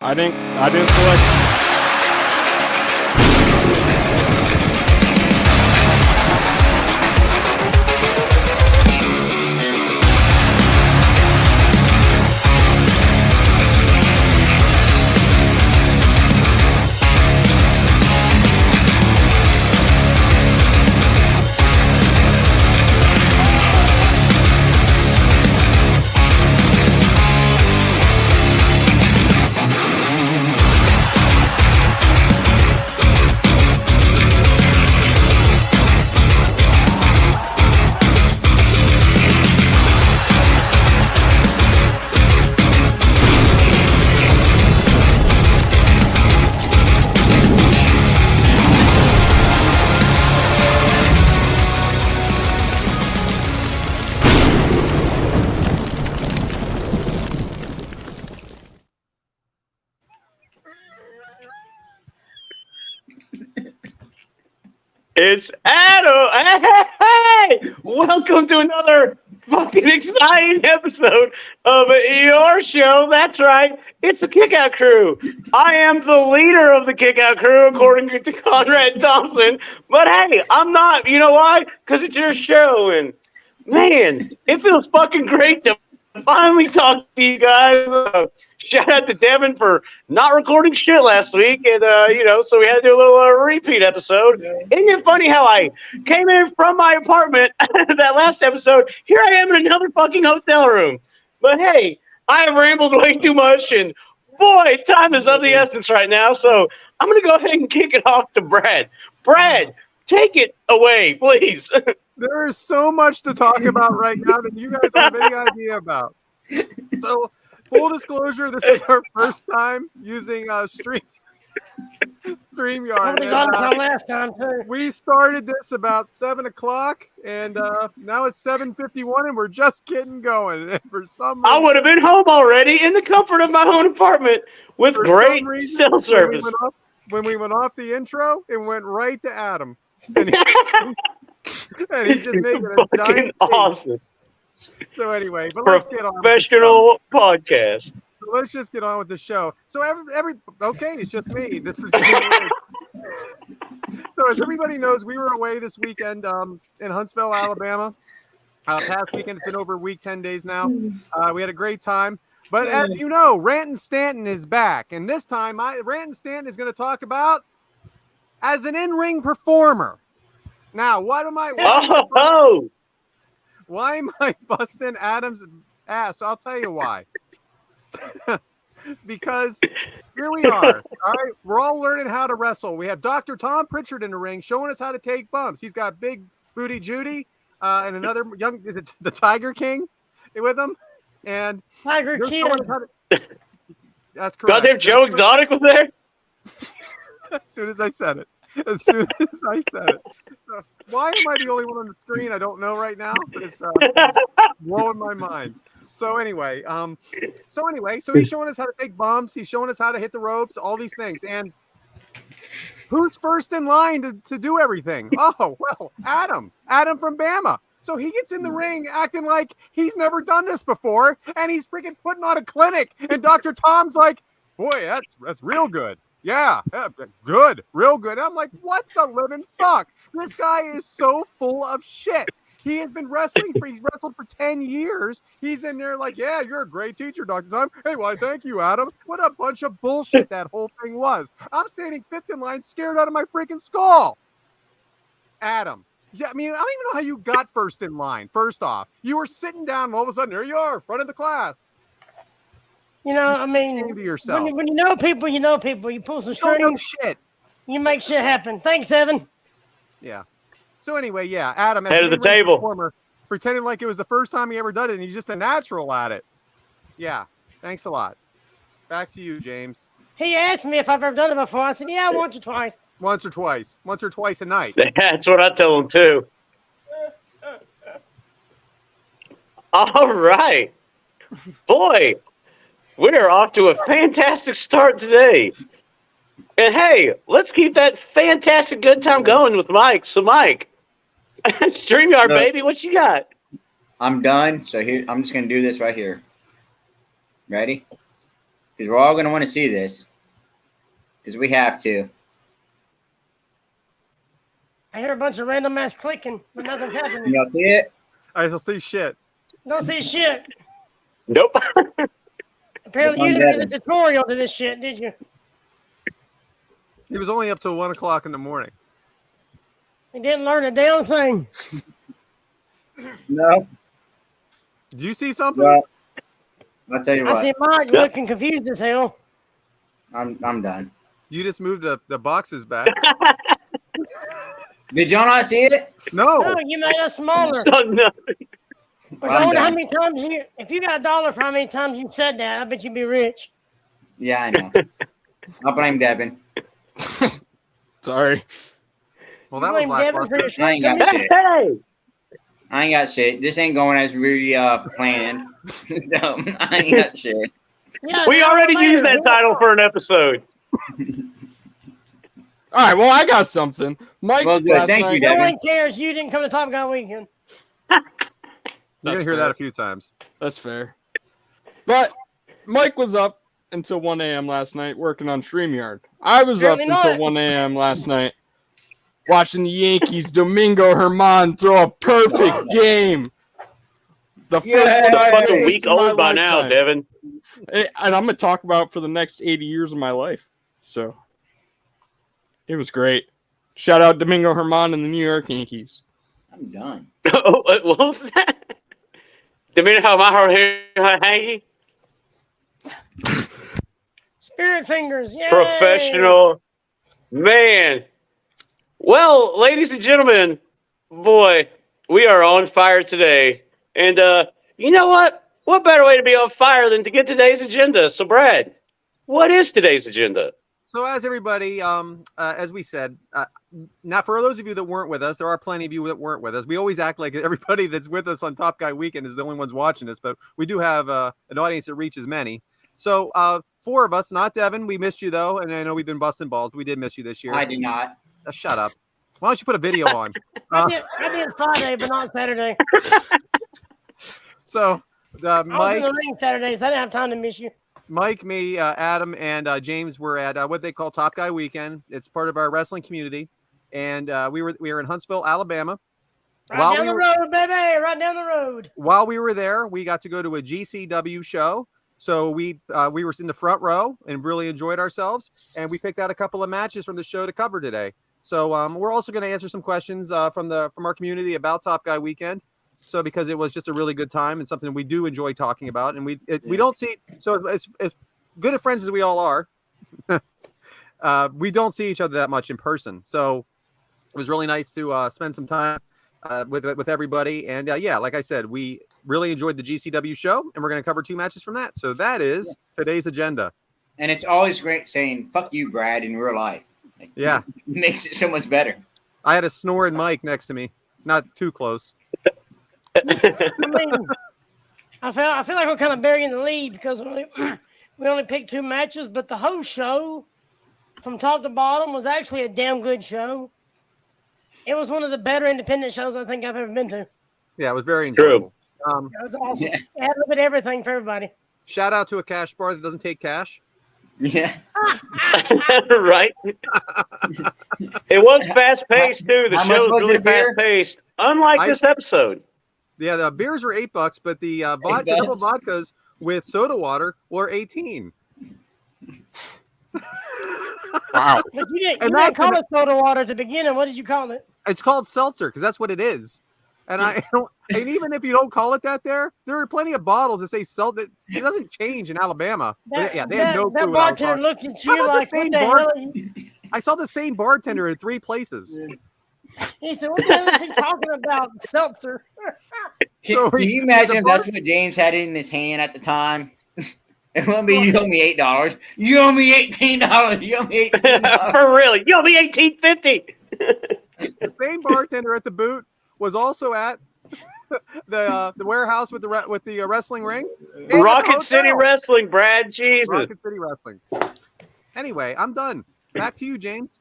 I didn't select. It's Adam. Hey! Welcome to another fucking exciting episode of your show. That's right. It's the Kickout Crew. I am the leader of the Kickout Crew, according to Conrad Thompson. But hey, I'm not. You know why? Because it's your show. And man, it feels fucking great to finally talk to you guys. Shout out to Devyn for not recording shit last week, and so we had to do a little repeat episode. Isn't it funny how I came in from my apartment that last episode? Here I am in another fucking hotel room. But hey, I have rambled way too much, and boy, time is of the essence right now. So I'm gonna go ahead and kick it off to Brad. Brad, take it away, please. There is so much to talk about right now that you guys have any idea about. So, full disclosure, this is our first time using StreamYard. Last time too. We started this about 7 o'clock, and now it's 7:51, and we're just getting going. And for some reason, I would have been home already in the comfort of my own apartment with great cell service. When we went off the intro, it went right to Adam. And he's just making a giant awesome. So anyway, but let's get on. Professional podcast. So let's just get on with the show. So okay, it's just me. This is getting weird. So as everybody knows, we were away this weekend in Huntsville, Alabama. Past weekend, it's been over a week, 10 days now. We had a great time. But as you know, Ranton Stanton is back, and this time, Ranton Stanton is going to talk about as an in-ring performer. Now, why am I busting Adam's ass? I'll tell you why. Because here we are. All right, we're all learning how to wrestle. We have Dr. Tom Pritchard in the ring showing us how to take bumps. He's got Big Booty Judy and another is it the Tiger King with him? And Tiger King. That's correct. Goddamn Joe Exotic was there? As soon as I said it. So, why am I the only one on the screen? I don't know right now, but it's blowing my mind. So anyway, so he's showing us how to take bumps. He's showing us how to hit the ropes, all these things. And who's first in line to do everything? Oh, well, Adam from Bama. So he gets in the ring acting like he's never done this before, and he's freaking putting on a clinic. And Dr. Tom's like, boy, that's real good. Yeah, good, real good. I'm like, what the living fuck? This guy is so full of shit. He has been wrestling he's wrestled for 10 years. He's in there like, yeah, you're a great teacher, Dr. Tom. Hey, well, thank you, Adam. What a bunch of bullshit that whole thing was. I'm standing fifth in line, scared out of my freaking skull. Adam. Yeah, I mean, I don't even know how you got first in line. First off, you were sitting down, and all of a sudden, there you are, front of the class. You know, I mean, when you know people, you know people. You pull some strings, shit. You make shit happen. Thanks, Evan. Yeah. So anyway, yeah, Adam, head of the table, performer, pretending like it was the first time he ever did it, and he's just a natural at it. Yeah. Thanks a lot. Back to you, James. He asked me if I've ever done it before. I said, yeah, once or twice. Once or twice a night. That's what I tell him too. All right, boy. We're off to a fantastic start today. And hey, let's keep that fantastic good time going with Mike. So Mike, StreamYard, baby, what you got? I'm done. So here, I'm just going to do this right here. Ready? because we're all going to want to see this. Because we have to. I hear a bunch of random ass clicking, but nothing's happening. Y'all see it? I shall see shit. Don't see shit. Nope. Apparently, you didn't do the tutorial to this shit, did you? He was only up till 1 o'clock in the morning. He didn't learn a damn thing. No. Do you see something? Well, I'll tell you what. I see Mike looking confused as hell. I'm done. You just moved the boxes back. Did y'all not see it? No. No, you made us smaller. So nothing. Which I wonder how many times if you got $1 for how many times you said that, I bet you'd be rich. Yeah, I know. I'll blame Devyn. Sorry. Well, that You was blame Devyn for your lackluster. I ain't short got term. shit. Hey. I ain't got shit. This ain't going as we planned. So I ain't got shit. Yeah, We now already later, used that who title wants? for an episode. All right, well, I got something. Mike, Well, good. last Thank you, night, No Devyn. one cares. You didn't come to Top Gun Weekend. You're That's gonna hear fair. that a few times. That's fair. But Mike was up until 1 a.m. last night working on StreamYard. I was up Apparently until not. 1 a.m. last night watching the Yankees, Domingo Germán, throw a perfect game. The first Yeah, one The I've fucking missed week in my old by now, lifetime. Devin. And I'm going to talk about for the next 80 years of my life. So it was great. Shout out Domingo Germán and the New York Yankees. I'm done. Oh, what was that? The minute how my heart hangy? Spirit fingers. Yay. Professional. Man. Well, ladies and gentlemen, boy, we are on fire today. And you know what? What better way to be on fire than to get today's agenda? So, Brad, what is today's agenda? So, as everybody, as we said, not for those of you that weren't with us, there are plenty of you that weren't with us. We always act like everybody that's with us on Top Guy Weekend is the only ones watching us, but we do have an audience that reaches many. So, 4 of us, not Devin. We missed you though, and I know we've been busting balls. We did miss you this year. I did not. Shut up. Why don't you put a video on? I did Friday, but not Saturday. So, I was in Mike, the ring Saturday, so I didn't have time to miss you. Mike, me, Adam, and James were at what they call Top Guy Weekend. It's part of our wrestling community, and we were in Huntsville, Alabama. Right down the road, baby. Right down the road. While we were there, we got to go to a GCW show. So we were in the front row and really enjoyed ourselves. And we picked out a couple of matches from the show to cover today. So we're also going to answer some questions from our community about Top Guy Weekend. So because it was just a really good time and something we do enjoy talking about, and we don't see, so as good of friends as we all are, we don't see each other that much in person. So it was really nice to spend some time with everybody. And yeah, like I said, we really enjoyed the GCW show, and we're going to cover 2 matches from that. So that is today's agenda. And it's always great saying "fuck you, Brad" in real life. Like, Yeah, it makes it so much better. I had a snoring Mike next to me, not too close. I mean, I feel like we're kind of burying the lead because we only picked 2 matches, but the whole show, from top to bottom, was actually a damn good show. It was one of the better independent shows I think I've ever been to. Yeah, it was very enjoyable. It was awesome. Yeah. It had a little bit of everything for everybody. Shout out to a cash bar that doesn't take cash. Yeah. Right? It was fast paced too. The How show much was was really it, beer? fast paced. Unlike this episode. Yeah, the beers were $8, but the vodka, double vodkas with soda water were 18. Wow. But you didn't And that's call it soda water at the beginning. What did you call it? It's called seltzer because that's what it is. And I don't, and even if you don't call it that, there are plenty of bottles that say seltzer. It doesn't change in Alabama. But yeah, they had no clue That what I was bartender talking. looked at How you about like, the what same the bar- hell? Are you? I saw the same bartender in 3 places. He said, what the hell is he talking about? Seltzer. So Can he- you imagine the if that's what James had in his hand at the time? It won't be you owe me $8. You owe me $18. You owe me $18. For real. You'll be $18.50. The same bartender at the boot was also at the warehouse with the wrestling ring. and at the Rocket City hotel. Wrestling, Brad. Jesus. Rocket City Wrestling. Anyway, I'm done. Back to you, James.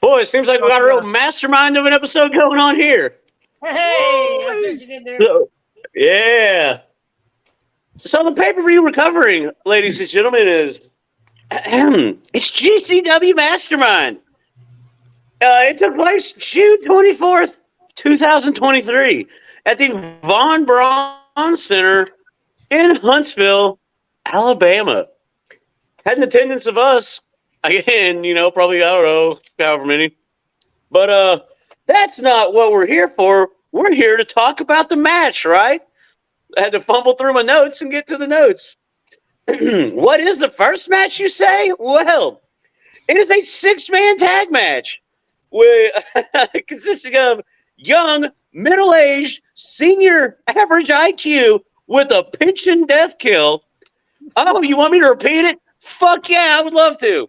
Boy, it seems like we got a real mastermind of an episode going on here. Hey, I see what you did there. So, yeah. So the pay-per-view we're covering, ladies and gentlemen, is it's GCW Mastermind. It took place June 24th, 2023 at the Von Braun Center in Huntsville, Alabama. Had an attendance of us, again, probably, I don't know, however many. But that's not what we're here for. We're here to talk about the match, right? I had to fumble through my notes and get to the notes. What is the first match, you say? Well, it is a 6-man tag match consisting of young, middle-aged, senior, average IQ with a pension death kill. Oh, you want me to repeat it? Fuck yeah, I would love to.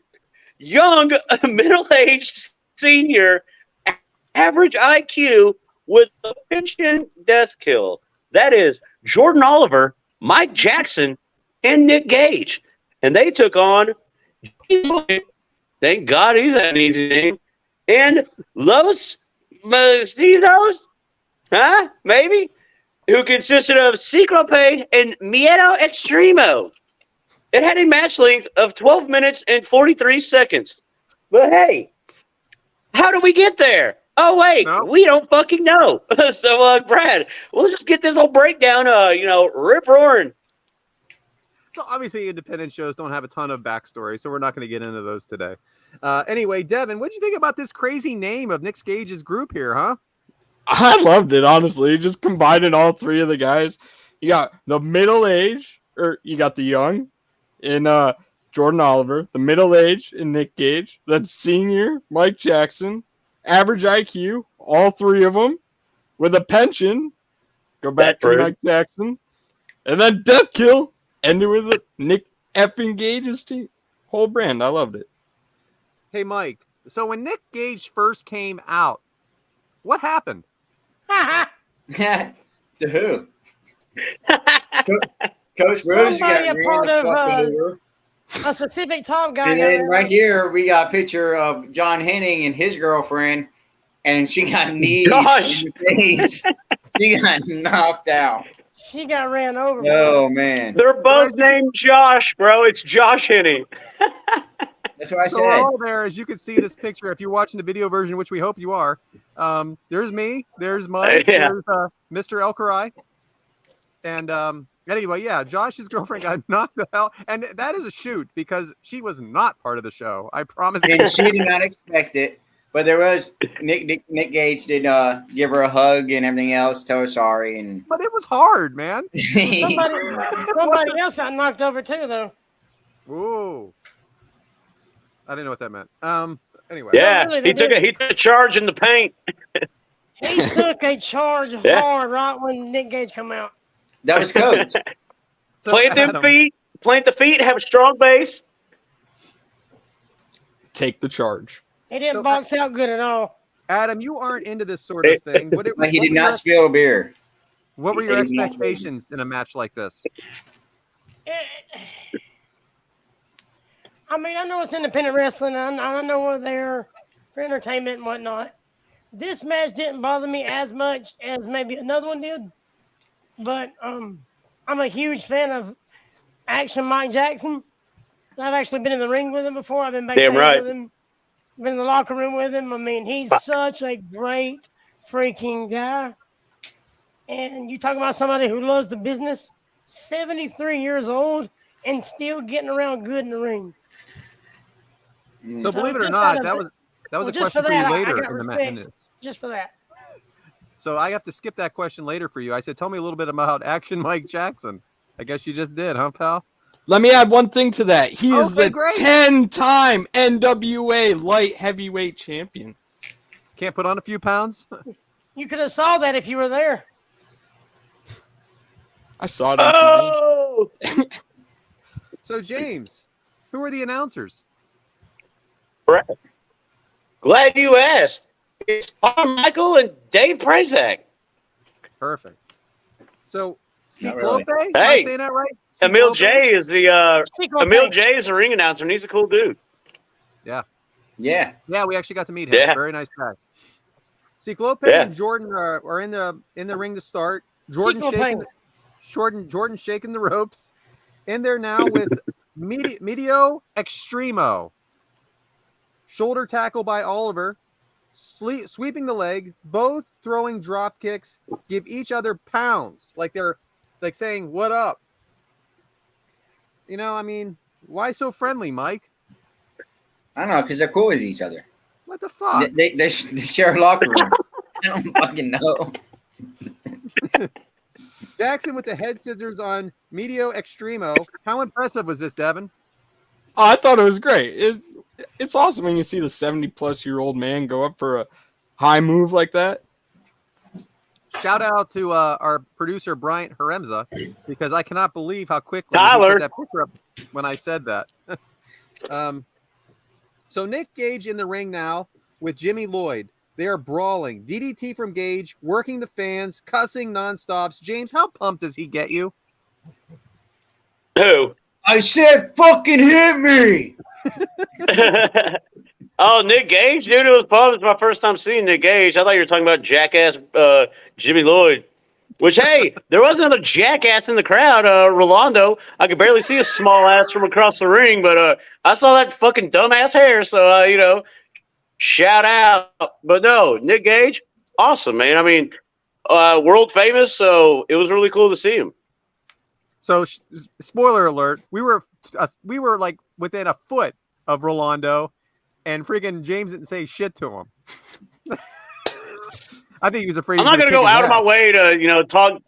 Young, middle-aged, senior, average IQ with a pension death kill. That is Jordan Oliver, Mike Jackson, and Nick Gage. And they took on, thank God he's an easy name, and Los Macizos, maybe, who consisted of Ciclope and Miedo Extremo. It had a match length of 12 minutes and 43 seconds. But hey, how do we get there? Oh, wait, we don't fucking know. So, Brad, we'll just get this whole breakdown, rip-roaring. So, obviously, independent shows don't have a ton of backstory, so we're not going to get into those today. Anyway, Devyn, what did you think about this crazy name of Nick Gage's group here, huh? I loved it, honestly. Just combining all three of the guys. You got the middle age, or you got the young in Jordan Oliver, the middle age in Nick Gage, that's senior Mike Jackson, average IQ, all three of them, with a pension. Go back to Mike Jackson. And then Death Kill, ended with a Nick effing Gage's team. Whole brand. I loved it. Hey, Mike. So when Nick Gage first came out, what happened? To who? Coach Rose got Somebody a part of a specific top guy. And then right here, we got a picture of John Henning and his girlfriend, and she got kneed. Gosh. In the face. She got knocked out. She got ran over. Oh, man. They're both named Josh, bro. It's Josh Henning. That's what I So said. we're all there, as you can see this picture. If you're watching the video version, which we hope you are, there's me, there's Mike, there's Mr. Elkarai. And anyway, yeah, Josh's girlfriend got knocked the hell. And that is a shoot because she was not part of the show. I promise you. And she did not expect it. But there was Nick Gage did give her a hug and everything else, tell her sorry. But it was hard, man. Somebody else got knocked over too, though. Ooh. I didn't know what that meant. Anyway. Yeah, really, he took a charge in the paint. He took a charge hard right when Nick Gage come out. That was Coach. So, Plant the feet, have a strong base. Take the charge. He didn't box out good at all. Adam, you aren't into this sort of thing. He did not spill beer. What were your expectations in a match like this? I mean, I know it's independent wrestling. I know we're there for entertainment and whatnot. This match didn't bother me as much as maybe another one did. But I'm a huge fan of Action Mike Jackson. I've actually been in the ring with him before. I've been backstage with him. Been in the locker room with him. I mean, he's such a great freaking guy. And you talk about somebody who loves the business, 73 years old and still getting around good in the ring. So believe it or not, that was a question for you later in the match. Just for that. So I have to skip that question later for you. I said, tell me a little bit about Action Mike Jackson. I guess you just did, huh, pal? Let me add one thing to that. He is the great. 10-time NWA light heavyweight champion. Can't put on a few pounds? You could have saw that if you were there. I saw it on TV. So, James, who are the announcers? Brett. Glad you asked. It's Michael and Dave Prazak. Perfect. So, Really. Ciclope? Am Hey. I saying that right? Emil Ciclope? J is the ring announcer, and he's a cool dude. Yeah. Yeah. Yeah, we actually got to meet him. Yeah. Very nice guy. Ciclope Yeah. and Jordan are in the ring to start. Jordan Jordan shaking the ropes. In there now with Miedo Extremo. Shoulder tackle by Oliver. Sweeping the leg. Both throwing drop kicks. Give each other pounds. Like they're like saying, what up? You know, I mean, why so friendly, Mike? I don't know, because they're cool with each other. What the fuck? They share a locker room. I don't fucking know. Jackson with the head scissors on Miedo Extremo. How impressive was this, Devyn? Oh, I thought it was great. It's awesome when you see the 70-plus-year-old man go up for a high move like that. Shout out to our producer, Bryant Haremza, because I cannot believe how quickly Tyler. he put that picture up when I said that. So Nick Gage in the ring now with Jimmy Lloyd. They are brawling. DDT from Gage, working the fans, cussing nonstops. James, how pumped does he get you? Who? I said fucking hit me. Oh, Nick Gage, dude, it was pumped. It's my first time seeing Nick Gage. I thought you were talking about jackass Jimmy Lloyd. Which, hey, there was another jackass in the crowd, Rolando. I could barely see his small ass from across the ring, but I saw that fucking dumbass hair, so, you know, shout out. But no, Nick Gage, awesome, man. I mean, world famous, so it was really cool to see him. So, spoiler alert, we were like within a foot of Rolando, and freaking James didn't say shit to him. I think he was afraid. I'm not going to go out of my way to, you know, talk.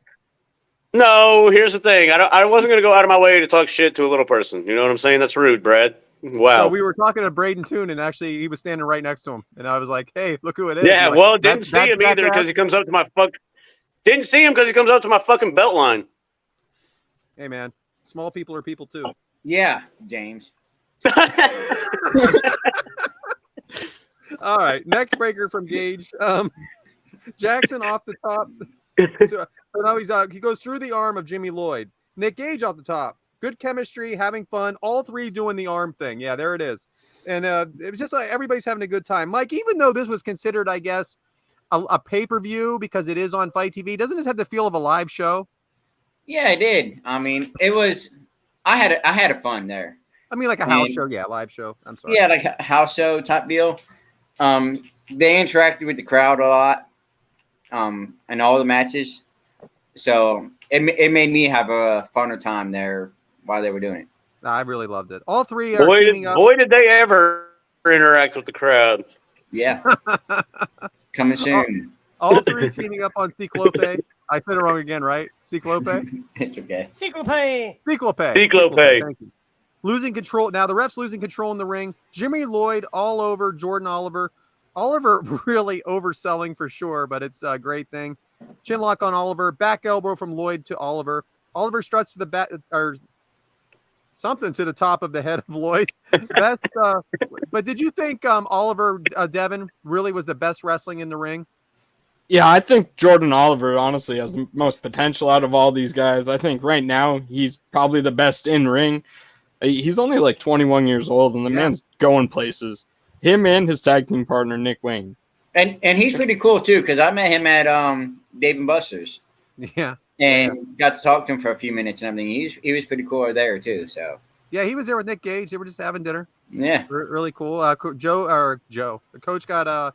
No, here's the thing. I wasn't going to go out of my way to talk shit to a little person. You know what I'm saying? That's rude, Brad. Wow. So we were talking to Braden Toon, and actually he was standing right next to him, and I was like, "Hey, look who it is." Yeah, like, well, didn't see him either because he comes up to my Didn't see him because he comes up to my fucking belt line. Hey, man, small people are people too. Yeah, James. All right, neck breaker from Gage. Jackson off the top. So now he goes through the arm of Jimmy Lloyd. Nick Gage off the top. Good chemistry, having fun. All three doing the arm thing. Yeah, there it is. And it was just like everybody's having a good time. Mike, even though this was considered, I guess, a pay-per-view because it is on Fight TV, doesn't this have the feel of a live show? Yeah, it did. I mean, it was. I had a fun there. I mean, like a house show. Yeah, live show. I'm sorry. Yeah, like a house show type deal. They interacted with the crowd a lot. In all the matches, so it made me have a funner time there while they were doing it. I really loved it. All three are teaming up. Boy, did they ever interact with the crowd. Yeah. Coming soon. All three teaming up on Ciclope. I said it wrong again, right? Ciclope? It's okay. Ciclope. Ciclope. Thank you. Losing control. Now the ref's losing control in the ring. Jimmy Lloyd all over Jordan Oliver. Oliver really overselling for sure, but it's a great thing. Chin lock on Oliver. Back elbow from Lloyd to Oliver. Oliver struts to the back or something to the top of the head of Lloyd. Best, but did you think Oliver Devyn really was the best wrestling in the ring? Yeah, I think Jordan Oliver honestly has the most potential out of all these guys. I think right now he's probably the best in ring. He's only like 21 years old, and the man's going places. Him and his tag team partner Nick Wayne, and he's pretty cool too because I met him at Dave & Buster's. Yeah, and got to talk to him for a few minutes and everything. He was pretty cool there too. So yeah, he was there with Nick Gage. They were just having dinner. Yeah, really cool. Joe, the coach got a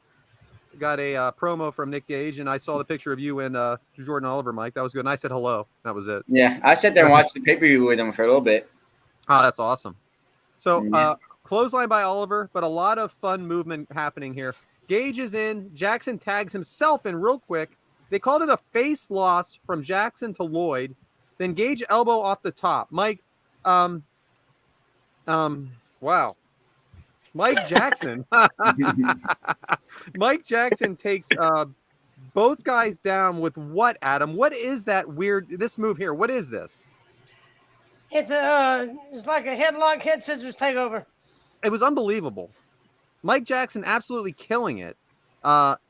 promo from Nick Gage, and I saw the picture of you and Jordan Oliver, Mike. That was good. And I said hello. That was it. Yeah, I sat there and watched the pay-per-view with him for a little bit. Oh, that's awesome. So clothesline by Oliver, but a lot of fun movement happening here. Gage is in. Jackson tags himself in real quick. They called it a face loss from Jackson to Lloyd. Then Gage elbow off the top. Mike, wow. Mike Jackson. Mike Jackson takes both guys down with what, Adam? What is this move here? What is this? It's like a headlock, head scissors takeover. It was unbelievable. Mike Jackson absolutely killing it.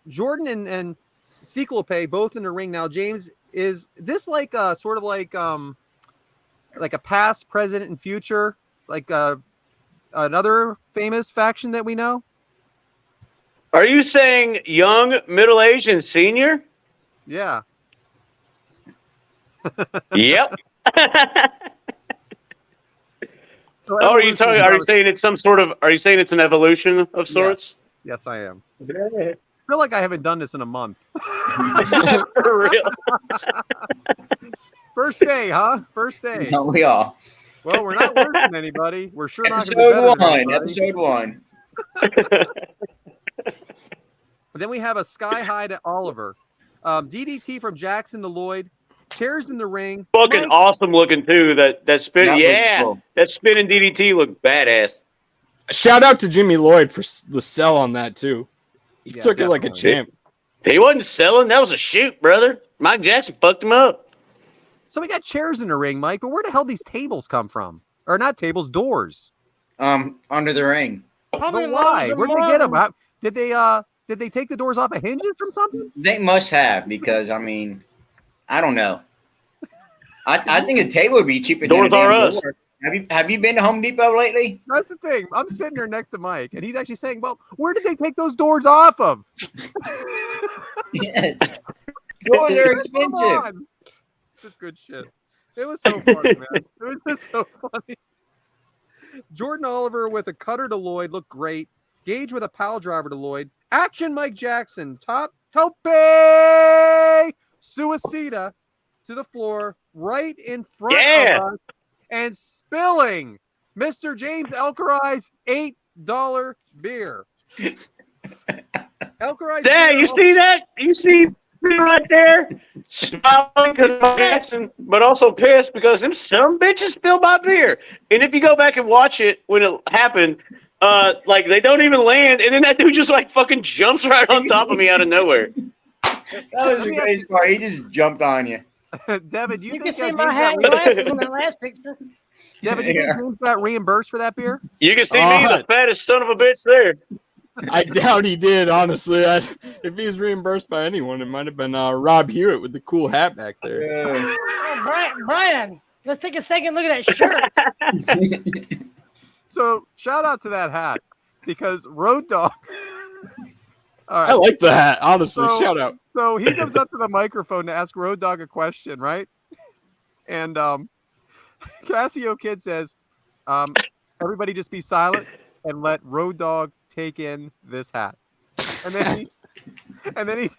Jordan and Ciclope both in the ring now. James, is this like sort of like a past, present, and future, like another famous faction that we know? Are you saying young, middle-aged, and senior? Yeah. Yep. So Oh, are you evolution talking? is Are you not a- saying it's some sort of? Are you saying it's an evolution of sorts? Yes, I am. I feel like I haven't done this in a month. For real. First day, huh? First day. Don't we all? Well, we're not worse than anybody. We're sure not going to be Episode better than 1. anybody. Episode 1. But then we have a sky high to Oliver. DDT from Jackson to Lloyd. Chairs in the ring. Fucking Mike- awesome looking too. That spin. That was Yeah, cool. that spinning DDT looked badass. Shout out to Jimmy Lloyd for the sell on that too. He Yeah, took it like a definitely. champ. He wasn't selling. That was a shoot, brother. Mike Jackson fucked him up. So we got chairs in the ring, Mike, but where the hell these tables come from? Or not tables, doors. Under the ring. Probably But why? loves Where did more they get of them? Did they take the doors off of hinges from something? They must have, because I mean, I don't know. I think a table would be cheaper Doors than a are damn us. door. Have you been to Home Depot lately? That's the thing. I'm sitting there next to Mike, and he's actually saying, well, where did they take those doors off of? Yes. Doors are Come expensive. on. Just good shit. It was so funny, man. It was just so funny. Jordan Oliver with a cutter to Lloyd looked great. Gage with a pile driver to Lloyd. Action Mike Jackson. Tope Suicida to the floor right in front Yeah. of us and spilling Mr. James Elkerai's $8 beer. Elkerai's Yeah, beer you see that? You see me right there? Smiling because of Mike Jackson, but also pissed because them some bitches spilled my beer. And if you go back and watch it when it happened, like they don't even land, and then that dude just like fucking jumps right on top of me out of nowhere. That was the greatest part. He just jumped on you. Devyn, do you You can think see James my got hat and re- glasses in that last picture. Devyn, do you think James got reimbursed for that beer? You can see me, the fattest son of a bitch there. I doubt he did, honestly. If he was reimbursed by anyone, it might have been Rob Hewitt with the cool hat back there. Oh, Brian, let's take a second look at that shirt. So shout out to that hat because Road Dogg. All right. I like the hat, honestly. So- Shout out. So he comes up to the microphone to ask Road Dogg a question, right? And Casio Kid says, everybody just be silent and let Road Dogg take in this hat. And then he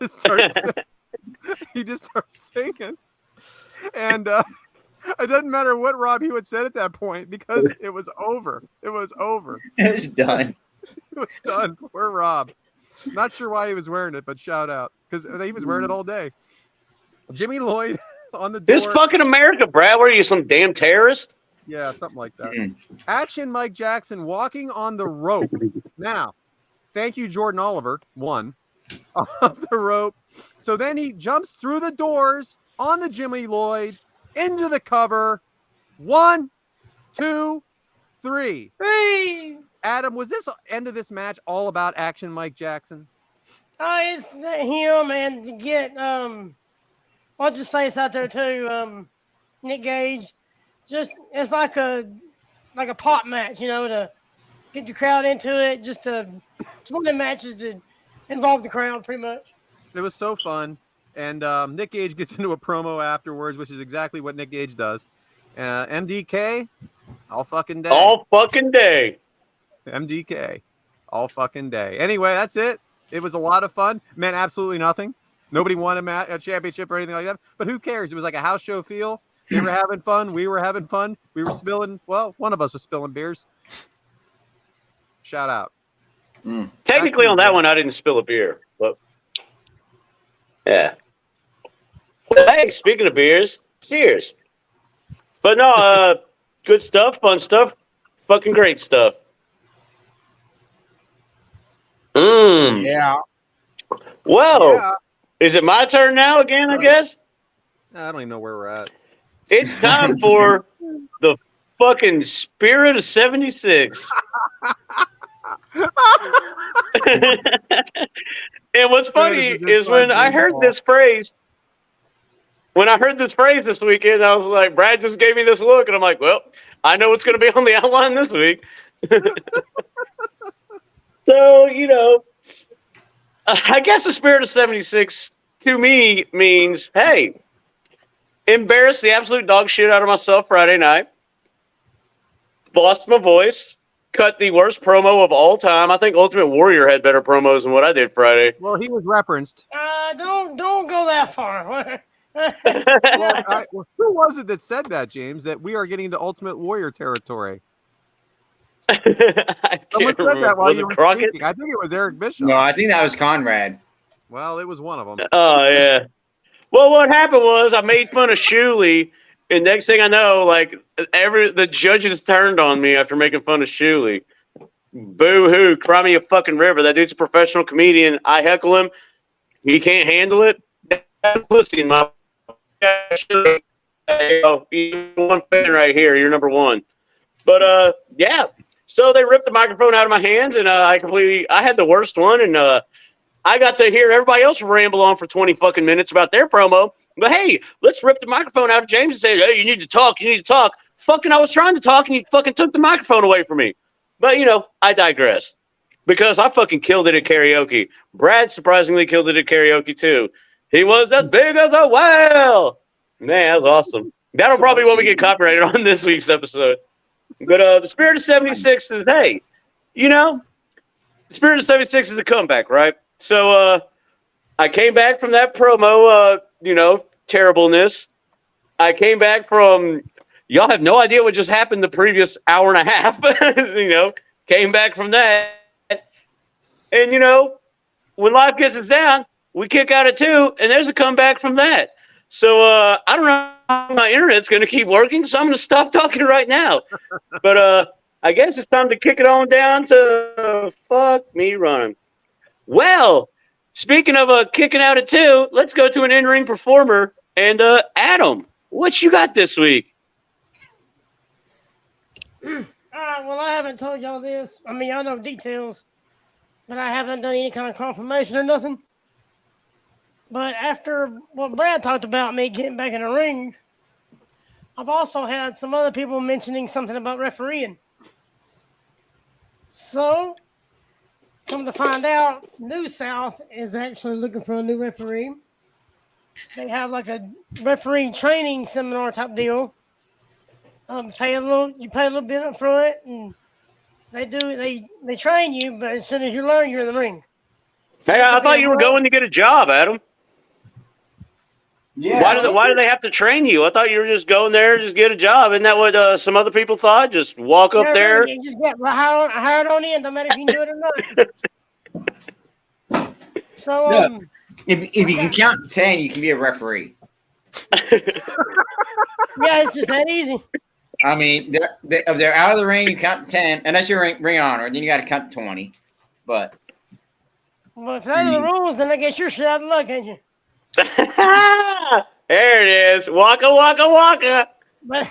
just starts singing. And it doesn't matter what Rob Hewitt said at that point because it was over. It was over. It was done. It was done. Poor Rob. Not sure why he was wearing it, but shout out because he was wearing it all day. Jimmy Lloyd on the door. This fucking America, Brad. What are you, some damn terrorist? Yeah, something like that. Mm. Action Mike Jackson walking on the rope. Now, thank you, Jordan Oliver. One off the rope. So then he jumps through the doors on the Jimmy Lloyd into the cover. 1, 2, 3. Hey, Adam, was this end of this match all about Action Mike Jackson? it's him and to get what's his face out there too, Nick Gage. Just it's like a pot match, to get the crowd into it. It's one of the matches to involve the crowd, pretty much. It was so fun. And Nick Gage gets into a promo afterwards, which is exactly what Nick Gage does. MDK, all fucking day. All fucking day. MDK, all fucking day. Anyway, that's it. It was a lot of fun. Meant absolutely nothing. Nobody won a championship or anything like that. But who cares? It was like a house show feel. They were having fun. We were having fun. We were spilling. Well, one of us was spilling beers. Shout out. Technically, on that one, I didn't spill a beer, but yeah. Well, hey, speaking of beers, cheers. But no, good stuff, fun stuff, fucking great stuff. Yeah. Well, Yeah. is it my turn now again, I guess? I don't even know where we're at. It's time for the fucking Spirit of 76. And what's funny is when I heard this phrase, this weekend, I was like, Brad just gave me this look, and I'm like, well, I know what's going to be on the outline this week. So, I guess the Spirit of 76 to me means, hey, embarrassed the absolute dog shit out of myself Friday night. Lost my voice. Cut the worst promo of all time. I think Ultimate Warrior had better promos than what I did Friday. Well, he was referenced. Don't go that far. Who was it that said that, James? That we are getting into Ultimate Warrior territory. I Someone can't said that remember. while Was you it were Crockett? speaking. I think it was Eric Bischoff. No, I think that was Conrad. Well, it was one of them. Oh, yeah. Well, what happened was I made fun of Shuley, and next thing I know, like, the judges turned on me after making fun of Shuley. Boo-hoo, cry me a fucking river. That dude's a professional comedian. I heckle him. He can't handle it. Pussy in my... You're one fan right here. You're number one. But, yeah. So they ripped the microphone out of my hands, and I had the worst one, and I got to hear everybody else ramble on for 20 fucking minutes about their promo. But hey, let's rip the microphone out of James and say, hey, you need to talk. Fucking, I was trying to talk, and you fucking took the microphone away from me. But, I digress. Because I fucking killed it at karaoke. Brad surprisingly killed it at karaoke, too. He was as big as a whale. Man, that was awesome. That'll probably what we get copyrighted on this week's episode. But the Spirit of 76 is, hey, the Spirit of 76 is a comeback, right? So I came back from that promo, terribleness. I came back from, y'all have no idea what just happened the previous hour and a half. Came back from that. And, when life gets us down, we kick out at 2, and there's a comeback from that. So I don't know how my internet's going to keep working, so I'm going to stop talking right now. But I guess it's time to kick it on down to fuck me running. Well, speaking of kicking out at 2, let's go to an in-ring performer. And Adam, what you got this week? Well, I haven't told y'all this. I mean, I know details, but I haven't done any kind of confirmation or nothing. But after what Brad talked about me getting back in the ring, I've also had some other people mentioning something about refereeing. So, come to find out, New South is actually looking for a new referee. They have like a referee training seminar type deal. You pay a little bit up front, and they train you, but as soon as you learn, you're in the ring. So hey, I thought you were going to get a job, Adam. Yeah. Why do they have to train you? I thought you were just going there, just get a job. Isn't that what some other people thought? Just walk up there. You just get hired on in, no matter if you can do it or not. So, if you can count to 10, you can be a referee. Yeah, it's just that easy. I mean, if they're out of the ring, you count to 10, unless you're ring honor, then you got to count to 20. But if that's the rules, then I guess you're shit out of luck, ain't you? There it is. Waka waka waka. But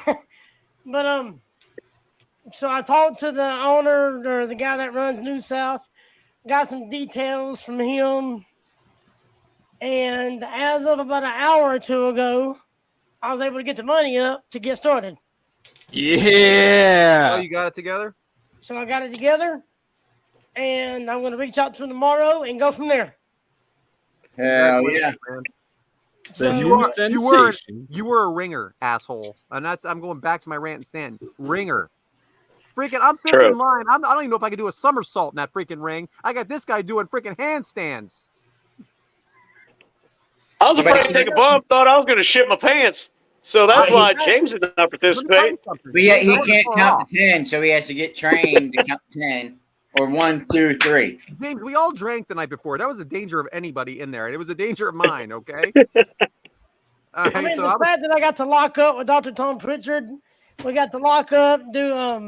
so I talked to the owner or the guy that runs New South, got some details from him, and as of about an hour or two ago, I was able to get the money up to get started. Yeah. Oh, you got it together? So I got it together, and I'm going to reach out to him tomorrow and go from there. hell yeah. Man. So, You were a ringer, asshole. And I'm going back to my rant and stand. Ringer. Freaking, I'm fifth in line. I don't even know if I can do a somersault in that freaking ring. I got this guy doing freaking handstands. I was afraid to take a bump, thought I was going to shit my pants. So that's why James did not participate. But yeah, he can't count to 10, so he has to get trained to count to 10. Or 1, 2, 3. James, we all drank the night before. That was a danger of anybody in there. It was a danger of mine, okay? I mean, the fact that I got to lock up with Dr. Tom Pritchard, we got to lock up, do, a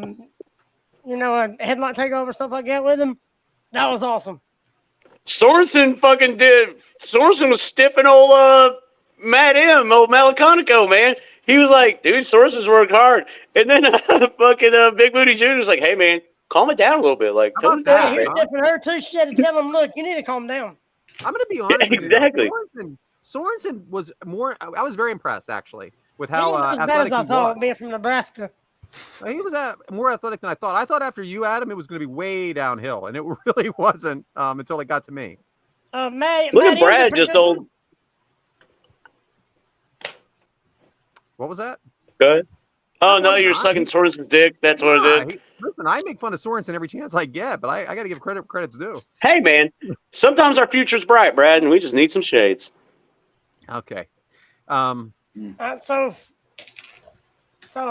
headlock takeover, stuff like that with him. That was awesome. Sorensen Sorensen was stipping old Matt M, old Malaconico, man. He was like, dude, Sorensen's worked hard. And then Big Booty Jr. was like, hey, man, calm it down a little bit. Like, tone it down. He's stiffing her too. She had to tell him, look, you need to calm down. I'm going to be honest with you. Exactly. Sorensen was more. I was very impressed actually with how as bad athletic as I he thought, was. being from Nebraska. He was more athletic than I thought. I thought after you, Adam, it was going to be way downhill, and it really wasn't until it got to me. Look at Brad, just old. What was that? Good. Oh That no, was you're not- sucking Sorensen's dick. That's what Nah, it is. listen, I make fun of Sorensen every chance I get, but I got to give credit's due. Hey man, sometimes our future's bright, Brad, and we just need some shades. Okay. So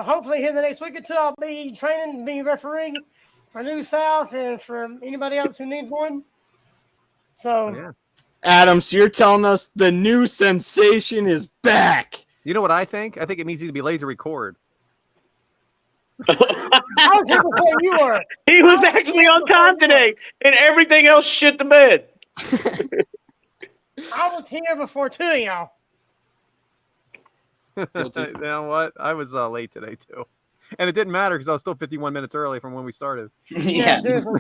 hopefully here the next week or two, I'll be training, be refereeing for New South and for anybody else who needs one. So Yeah. Adam, so you're telling us the new sensation is back. You know what I think? I think it means he'd be late to record. I was here before you were. He was actually on time today, and everything else shit the bed. I was here before two of y'all. You know what? I was late today too, and it didn't matter because I was still 51 minutes early from when we started. Yeah. Seriously.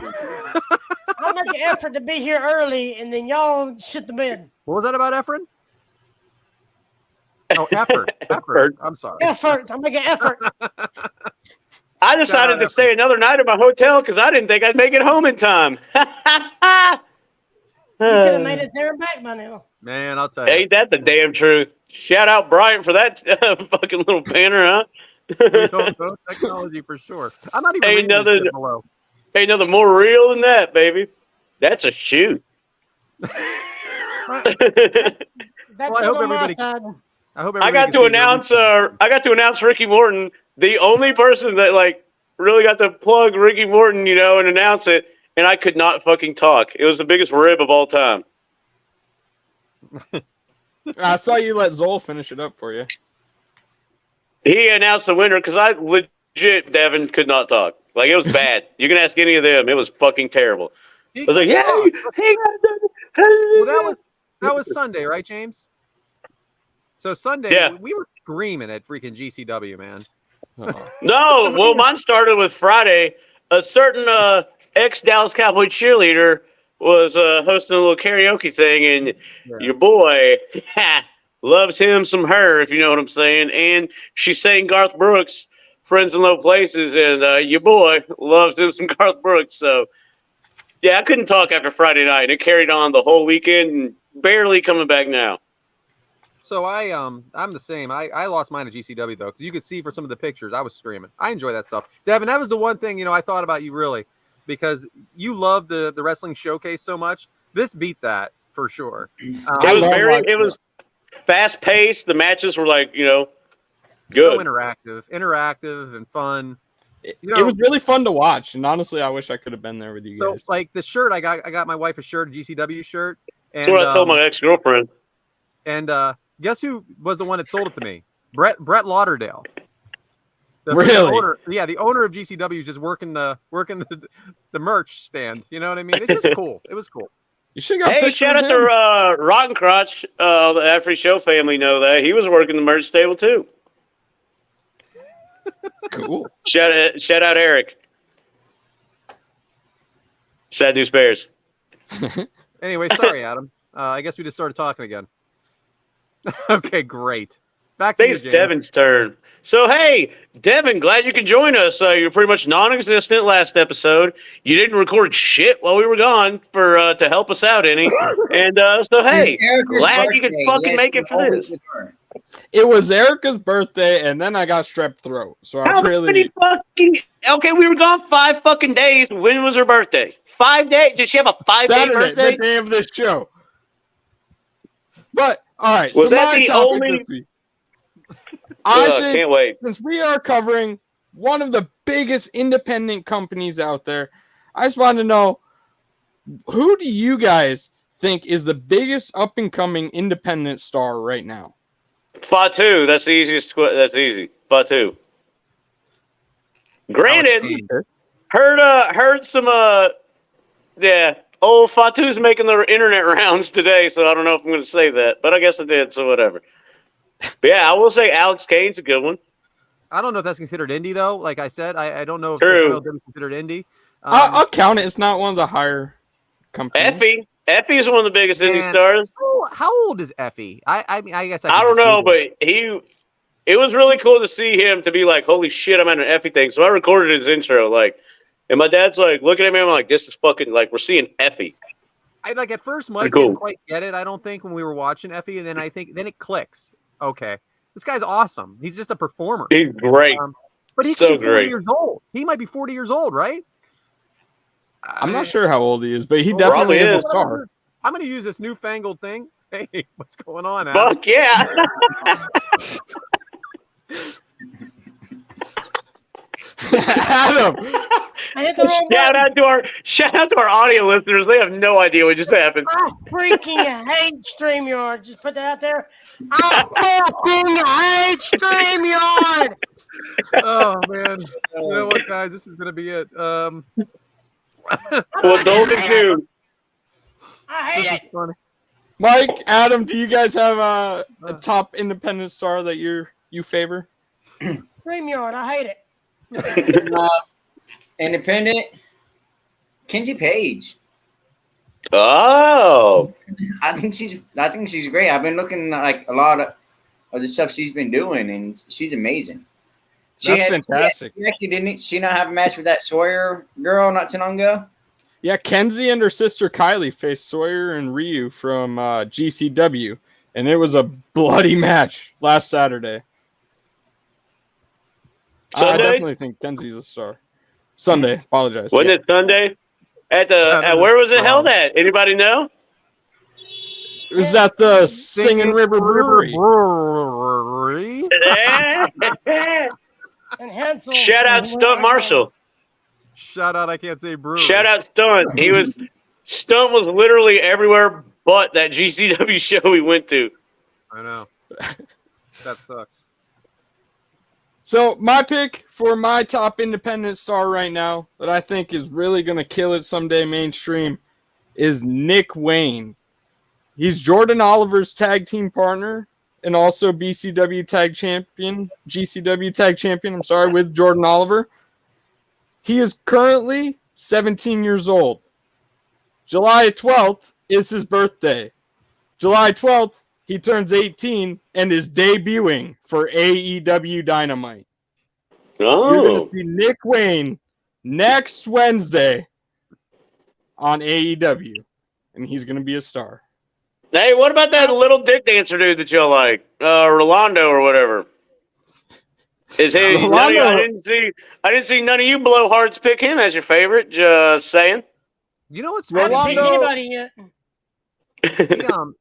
I'll make an effort to be here early, and then y'all shit the bed. What was that about, Efren? Oh, effort. I'm sorry. Effort. I'm making effort. I decided to stay another night at my hotel because I didn't think I'd make it home in time. You could have made it there and back by now. Man, I'll tell you. Ain't that the damn truth? Shout out Bryant for that fucking little banner, huh? We don't know technology for sure. I'm not even reading this shit below. Ain't nothing more real than that, baby. That's a shoot. That's Well, I it hope on my everybody- side. I got to announce. I got to announce Ricky Morton, the only person that like really got to plug Ricky Morton, you know, and announce it. And I could not fucking talk. It was the biggest rib of all time. I saw you let Zoll finish it up for you. He announced the winner because I legit, Devyn, could not talk. Like, it was bad. You can ask any of them. It was fucking terrible. I was like, yeah, Well, that was Sunday, right, James? So Sunday, Yeah. we were screaming at freaking GCW, man. No, well, mine started with Friday. A certain ex-Dallas Cowboy cheerleader was hosting a little karaoke thing, and your boy loves him some her, if you know what I'm saying. And she sang Garth Brooks, Friends in Low Places, and your boy loves him some Garth Brooks. So, yeah, I couldn't talk after Friday night. It carried on the whole weekend, and barely coming back now. So I'm the same. I lost mine at GCW though, because you could see for some of the pictures I was screaming. I enjoy that stuff. Devyn, that was the one thing, you know, I thought about you really, because you love the wrestling showcase so much. This beat that for sure. It was fast paced. The matches were like, you know, good. So interactive and fun. It was really fun to watch, and honestly, I wish I could have been there with you So guys. like the shirt, I got my wife a shirt, a GCW shirt. And, That's what I told my ex-girlfriend. And guess who was the one that sold it to me? Brett Lauderdale. Really? The owner of GCW is just working the merch stand. You know what I mean? It's just cool. It was cool. You should got Hey, shout out to Rotten Crotch. The Every Show family know that. He was working the merch table too. Cool. Shout out Eric. Sad News Bears. Anyway, sorry, Adam. I guess we just started talking again. Okay, great. Back to I you, think it's James. Devyn's turn. So, hey, Devyn, glad you could join us. You're pretty much non-existent last episode. You didn't record shit while we were gone for to help us out any. And so, hey, glad you could fucking make it for this. It was Erica's birthday, and then I got strep throat. So I How really many fucking... Okay, we were gone 5 fucking days. When was her birthday? 5 days? Did she have a 5-day Saturday, birthday? the day of this show. But all right, Was so that my the topic only- this week. I think Can't wait. since we are covering one of the biggest independent companies out there, I just wanted to know, who do you guys think is the biggest up and coming independent star right now? Fatu. That's the easiest. That's easy. Fatu. Granted, heard some. Yeah. Old Fatu's making the internet rounds today, so I don't know if I'm going to say that, but I guess I did. So whatever. But yeah, I will say Alex Kane's a good one. I don't know if that's considered indie though. Like I said, I don't know if True. it's considered indie. I'll count it. It's not one of the higher companies. Effie is one of the biggest indie And- stars. How old is Effie? I mean, I guess I don't know, but it was really cool to see him to be like, holy shit, I'm at an Effie thing. So I recorded his intro, like, and my dad's like looking at me. I'm like, this is fucking like we're seeing Effie. I like at first Mike Cool. didn't quite get it. I don't think when we were watching Effie, and then I think then it clicks. Okay, This guy's awesome. He's just a performer. He's great. But he So could be 40 great. years old. He might be 40 years old, right? I'm not sure how old he is, but he definitely Probably is a is. star. I'm going to use this newfangled thing. Hey, what's going on, Adam? Fuck yeah. Adam, I hit the wrong Shout button. out to our audio listeners. They have no idea what just happened. I freaking hate StreamYard. Just put that out there. I fucking hate StreamYard. Oh, man. You know what, guys? This is going to be it. Well, don't do. I hate This it. is funny. Mike, Adam, do you guys have a top independent star that you favor? StreamYard. I hate it. Independent, Kenzie Page. Oh. I think she's great. I've been looking like a lot of the stuff she's been doing, and she's amazing. That's fantastic. She actually didn't she not have a match with that Sawyer girl not too long ago? Yeah, Kenzie and her sister Kylie faced Sawyer and Ryu from GCW, and it was a bloody match last Saturday. I Sunday? definitely think Kenzie's a star. Sunday, apologize. Wasn't it Sunday? At where was it held at? Anybody know? It was at the Singing River Brewery. Brewery. And Hansel. Shout out Stunt Marshall. Shout out, I can't say brewery. Shout out Stunt. Stunt was literally everywhere but that GCW show we went to. I know. That sucks. So my pick for my top independent star right now that I think is really going to kill it someday mainstream is Nick Wayne. He's Jordan Oliver's tag team partner and also GCW tag champion, with Jordan Oliver. He is currently 17 years old. July 12th is his birthday. July 12th, he turns 18 and is debuting for AEW Dynamite. You're going to see Nick Wayne next Wednesday on AEW, and he's going to be a star. Hey, what about that little dick dancer dude that y'all like? Rolando or whatever. Is he? Rolando. I didn't see none of you blowhards pick him as your favorite. Just saying. You know what's I haven't funny? picked anybody yet.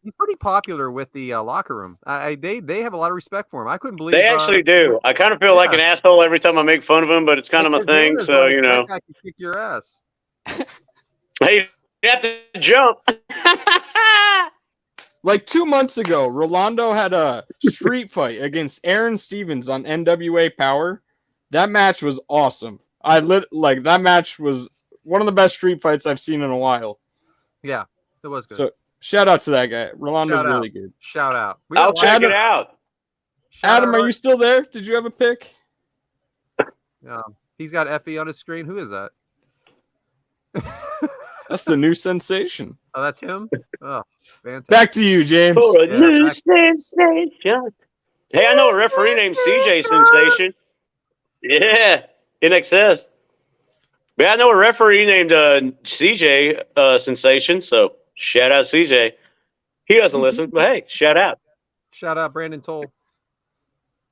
He's pretty popular with the locker room. They have a lot of respect for him. I couldn't believe They actually do. I kind of feel like an asshole every time I make fun of him, but it's kind of my thing. So you know, that guy can kick your ass. hey, you have to jump. Like 2 months ago, Rolando had a street fight against Aaron Stevens on NWA Power. That match was awesome. That match was one of the best street fights I've seen in a while. Yeah, it was good. So shout out to that guy. Rolando's Shout out. really good. Shout out. I'll check it out. Adam, are you still there? Did you have a pick? He's got Effie on his screen. Who is that? That's the new sensation. Oh, that's him? Oh, fantastic. Back to you, James. For a Yeah, new exactly. sensation. Hey, I know a referee named CJ Sensation. Yeah, in excess. But I know a referee named CJ Sensation. So shout out CJ. He doesn't listen, but hey, shout out. Shout out Brandon Toll.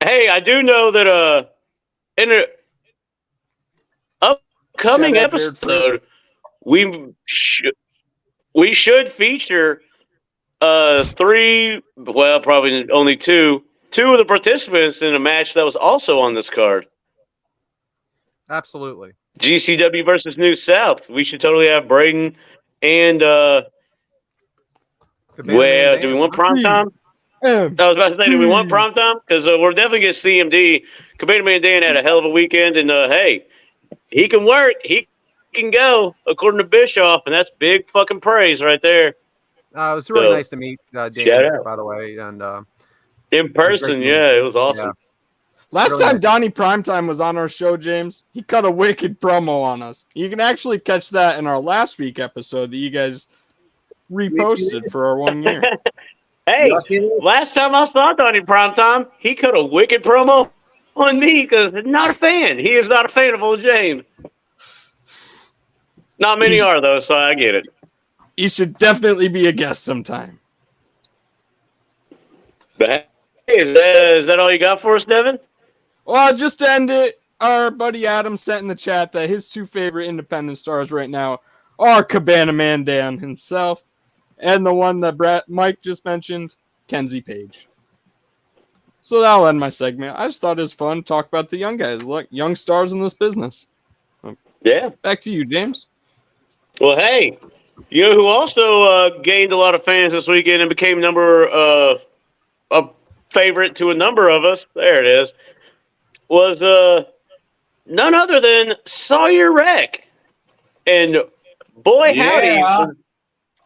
Hey, I do know that in an upcoming Shout out Jared episode, we should feature probably only two of the participants in a match that was also on this card. Absolutely. GCW versus New South. We should totally have Braden and do we want prime time? I was about to say, do we want prime time? Because we're definitely getting CMD. Cabana Man Dan had a hell of a weekend, and hey, he can work. He can go, according to Bischoff, and that's big fucking praise right there. It was really nice to meet Dan, by the way. And in person, it was awesome. Yeah. Last Really time nice. Donnie Primetime was on our show, James, he cut a wicked promo on us. You can actually catch that in our last week episode that you guys reposted for our 1 year. Hey, last time I saw Donnie Primetime, he cut a wicked promo on me because not a fan. He is not a fan of old James. Not many are, though, so I get it. You should definitely be a guest sometime. But hey, Is that all you got for us, Devyn? Well, just to end it, our buddy Adam sent in the chat that his two favorite independent stars right now are Cabana Man Dan himself and the one that Mike just mentioned, Kenzie Page. So that'll end my segment. I just thought it was fun to talk about the young guys, look, young stars in this business. Yeah. Back to you, James. Well, hey, you know who also gained a lot of fans this weekend and became a favorite to a number of us? There it is. Was none other than Sawyer Wreck. And boy, howdy,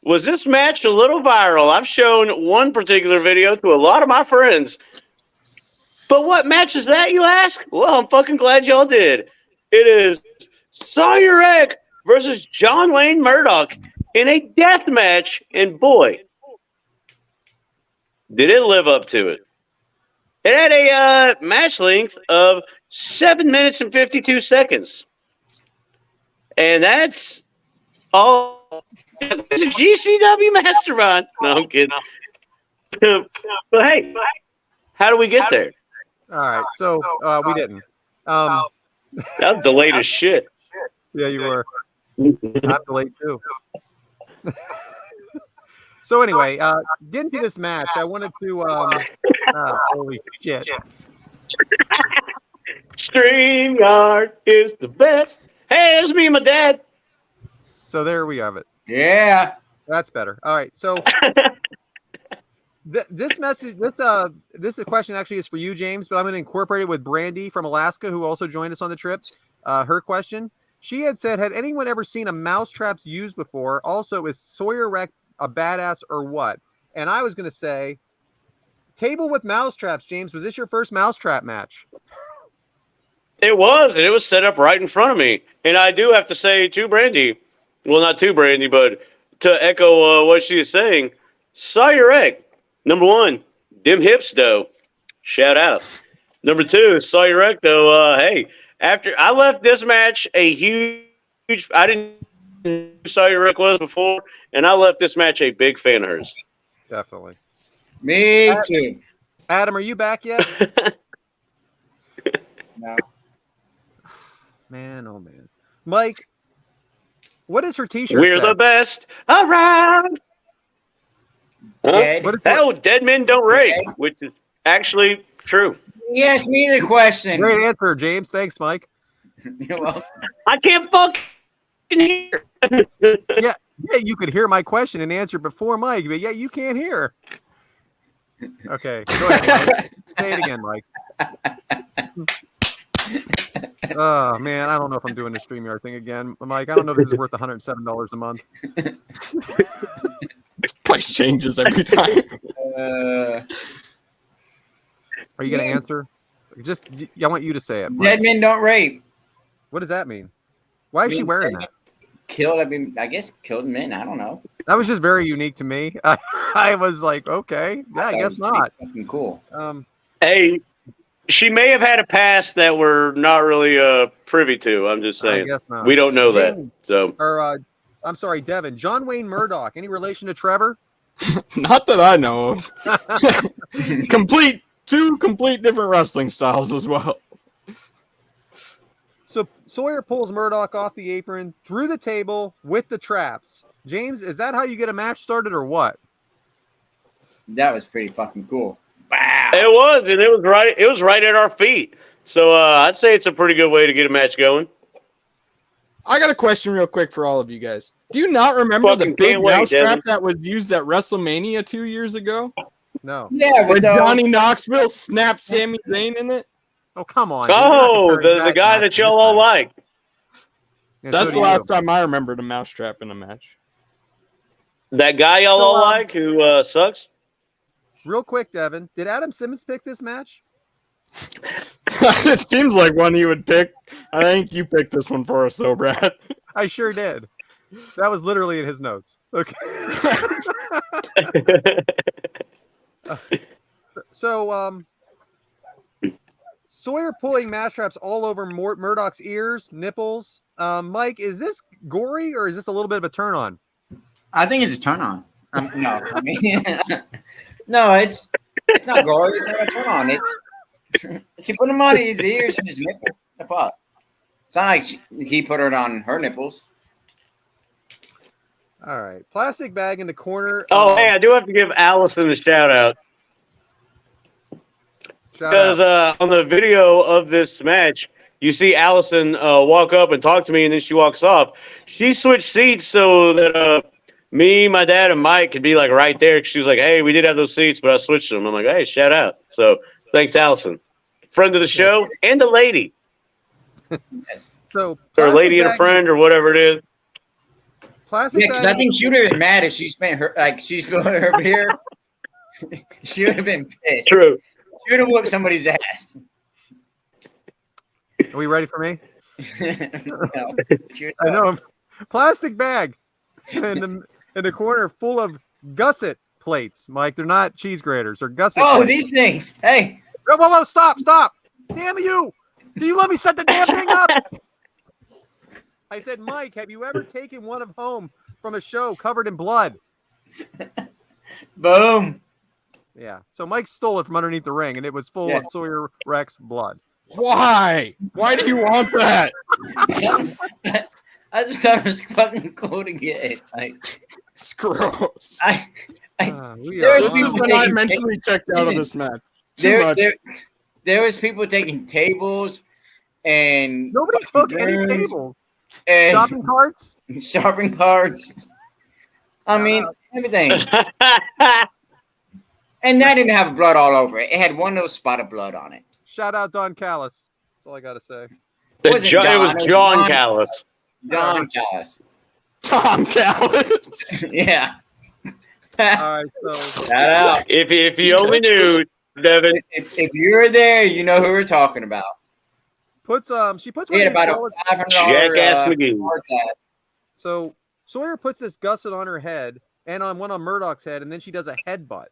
was this match a little viral. I've shown one particular video to a lot of my friends. But what match is that, you ask? Well, I'm fucking glad y'all did. It is Sawyer Wreck versus John Wayne Murdoch in a death match. And boy, did it live up to it. It had a match length of 7 minutes and 52 seconds. And that's all. It's a GCW Mastermind. No, I'm kidding. But hey, how do we get there? All right, so we didn't. That was delayed as shit. Yeah, you were. I'm delayed too. So anyway, getting to this match, I wanted to. Holy shit! StreamYard is the best. Hey, it's me and my dad. So there we have it. Yeah. That's better. All right, so this question actually is for you, James, but I'm going to incorporate it with Brandy from Alaska, who also joined us on the trip. Her question: she had said, "Had anyone ever seen a mousetraps used before? Also, is Sawyer Wreck a badass or what?" And I was going to say, table with mousetraps, James. Was this your first mousetrap match? It was, and it was set up right in front of me. And I do have to say to Brandy, well, not to Brandy, but to echo what she is saying, Sawyer Wreck, number one, dim hips, though. Shout out. Number two, Sawyer Wreck, though, hey, after I left this match a huge, I didn't know who Sawyer Wreck was before, and I left this match a big fan of hers. Definitely. Me too. Adam, are you back yet? No. Man, oh man. Mike, what is her t-shirt? We're the best around. Dead. Oh, dead men don't rate, which is actually true. Yes, me the question. Great answer, James. Thanks, Mike. You're welcome. I can't fucking hear. Yeah, you could hear my question and answer before Mike, but yeah, you can't hear. Okay, go ahead, Mike. Say it again, Mike. Oh man, I don't know if I'm doing the StreamYard thing again, Mike. I don't know if this is worth $107 a month. Price changes every time. Are you going to answer? I want you to say it. Mike. Dead men don't rape. What does that mean? Why is she wearing that? I guess killed men. I don't know. That was just very unique to me. I was like, okay, yeah, I guess not. Fucking cool. Hey, she may have had a past that we're not really privy to. I'm just saying. I guess not. We don't know that. So, I'm sorry, Devyn. John Wayne Murdoch. Any relation to Trevor? Not that I know of. Two complete different wrestling styles as well. So Sawyer pulls Murdoch off the apron through the table with the traps. James, is that how you get a match started or what? That was pretty fucking cool. Wow. it was, and it was right. It was right at our feet. So I'd say it's a pretty good way to get a match going. I got a question real quick for all of you guys. Do you not remember the big mousetrap that was used at WrestleMania 2 years ago? No. Yeah, Where Johnny Knoxville snapped Sami Zayn in it? Oh, come on. Oh, the guy that y'all all like. Yeah, That's so the do last you. time I remembered a mousetrap in a match. That guy y'all all like who sucks? Real quick, Devyn, did Adam Simmons pick this match? It seems like one he would pick. I think you picked this one for us, though, Brad. I sure did. That was literally in his notes. Okay. So, Sawyer pulling mash traps all over Murdoch's ears, nipples. Mike, is this gory or is this a little bit of a turn on? I think it's a turn on. No, I mean, no, it's It's not gory. It's not a turn on. It's she put them on his ears and his nipples. The fuck. It's not like he put it on her nipples. All right. Plastic bag in the corner. Oh, hey, I do have to give Allison a shout out. Because on the video of this match, you see Allison walk up and talk to me, and then she walks off. She switched seats so that me, my dad, and Mike could be like right there. She was like, "Hey, we did have those seats, but I switched them." I'm like, "Hey, shout out!" So thanks, Allison, friend of the show and a lady, Yes. So or a lady plastic and a bag- friend, or whatever it is. Plastic Yeah, because bag. I think she would have been mad if she spent she spilled her beer. She would have been pissed. True. She would have whooped somebody's ass. Are we ready for me? No. I know. Plastic bag in the corner full of gusset plates, Mike. They're not cheese graters. They're gusset. Oh, plates. these things. Hey. Whoa, stop. Damn you. Do you let me set the damn thing up? I said, Mike, have you ever taken one of home from a show covered in blood? Boom. Yeah. So Mike stole it from underneath the ring, and it was full of Sawyer Wreck's blood. Why? Why do you want that? I just thought it was fucking cool to get. Like, It's gross. We There's are This is people when I taking- mentally checked out of Listen, this match. Too much. there was people taking tables and Nobody took any brooms tables. and Shopping carts. shopping carts. I mean, everything. And that didn't have blood all over it. It had one little spot of blood on it. Shout out Don Callis. That's all I gotta say. It wasn't was Don, it was John Don. Callis. Don Callis. Tom Callis. Yeah. All right, so Shout out. If you only knew, Devyn. If you're there, you know who we're talking about. she puts We one had of these about a bullets- $500 Jackass McGee. hard tag. So Sawyer puts this gusset on her head and on one on Murdoch's head, and then she does a headbutt.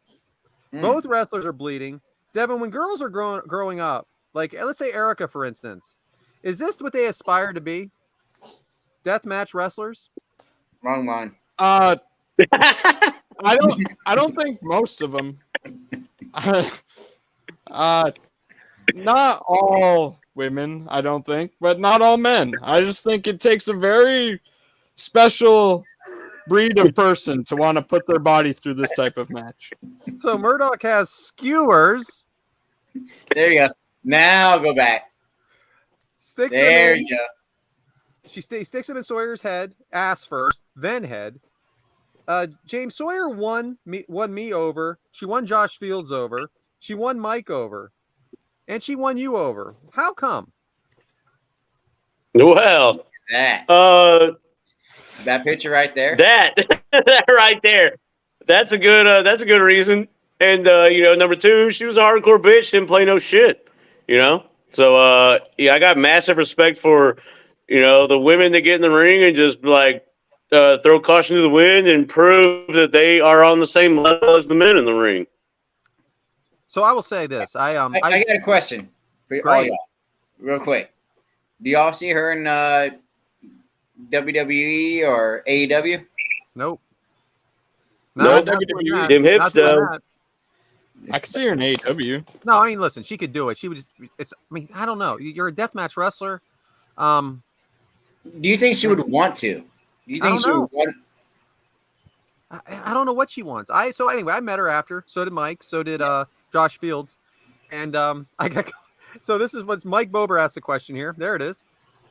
Both wrestlers are bleeding. Devyn, when girls are growing up, like let's say Erica, for instance, is this what they aspire to be? Deathmatch wrestlers? Wrong one. I don't think most of them. Not all women, I don't think, but not all men. I just think it takes a very special breed of person to want to put their body through this type of match. So Murdoch has skewers. There you go. Now go back. Sticks them There in. you go. She sticks him in Sawyer's head, ass first, then head. James Sawyer won me over. She won Josh Fields over. She won Mike over. And she won you over. How come? Well, That picture right there. that right there. That's a good reason. And number two, she was a hardcore bitch, didn't play no shit. So I got massive respect for the women that get in the ring and just like throw caution to the wind and prove that they are on the same level as the men in the ring. So I will say this. I I got a question for all Great. y'all, real quick. Do y'all see her in WWE or AEW? Nope. No, not doing WWE. that. Them hips, Not doing though. that. I can see her in AEW. No, I mean, listen, she could do it. She would just. I don't know. You're a deathmatch wrestler. Do you think she would want to? Do you I think don't she would want? I don't know what she wants. So anyway, I met her after. So did Mike. So did Josh Fields. And I got. So this is what Mike Bober asked the question here. There it is.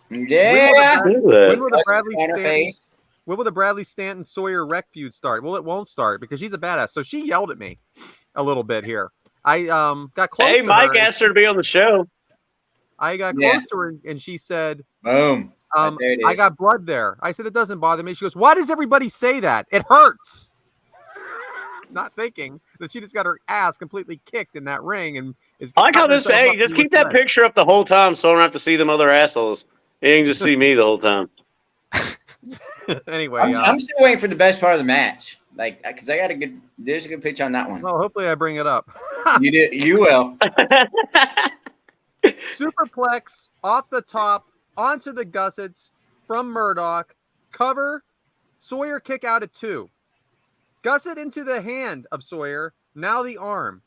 Yeah. When will the Touch Bradley on her Stanton? face. When will the Bradley Stanton Sawyer Wreck feud start? Well, it won't start because she's a badass. So she yelled at me a little bit here. I got close. Hey, to Mike her. asked her to be on the show. I got Yeah. close to her and she said, Boom. Right there it I is. got blood there. I said, it doesn't bother me. She goes, why does everybody say that? It hurts. Not thinking that she just got her ass completely kicked in that ring and is. I like how cutting this. herself Hey, up just to keep the that picture up the whole time, so I don't have to see them other assholes. You can just see me the whole time. Anyway, I'm still waiting for the best part of the match, like because I got a good. There's a good picture on that one. well, hopefully I bring it up. You did. You will. Superplex off the top onto the gussets from Murdoch. Cover. Sawyer kick out at 2. Gusset into the hand of Sawyer. Now the arm.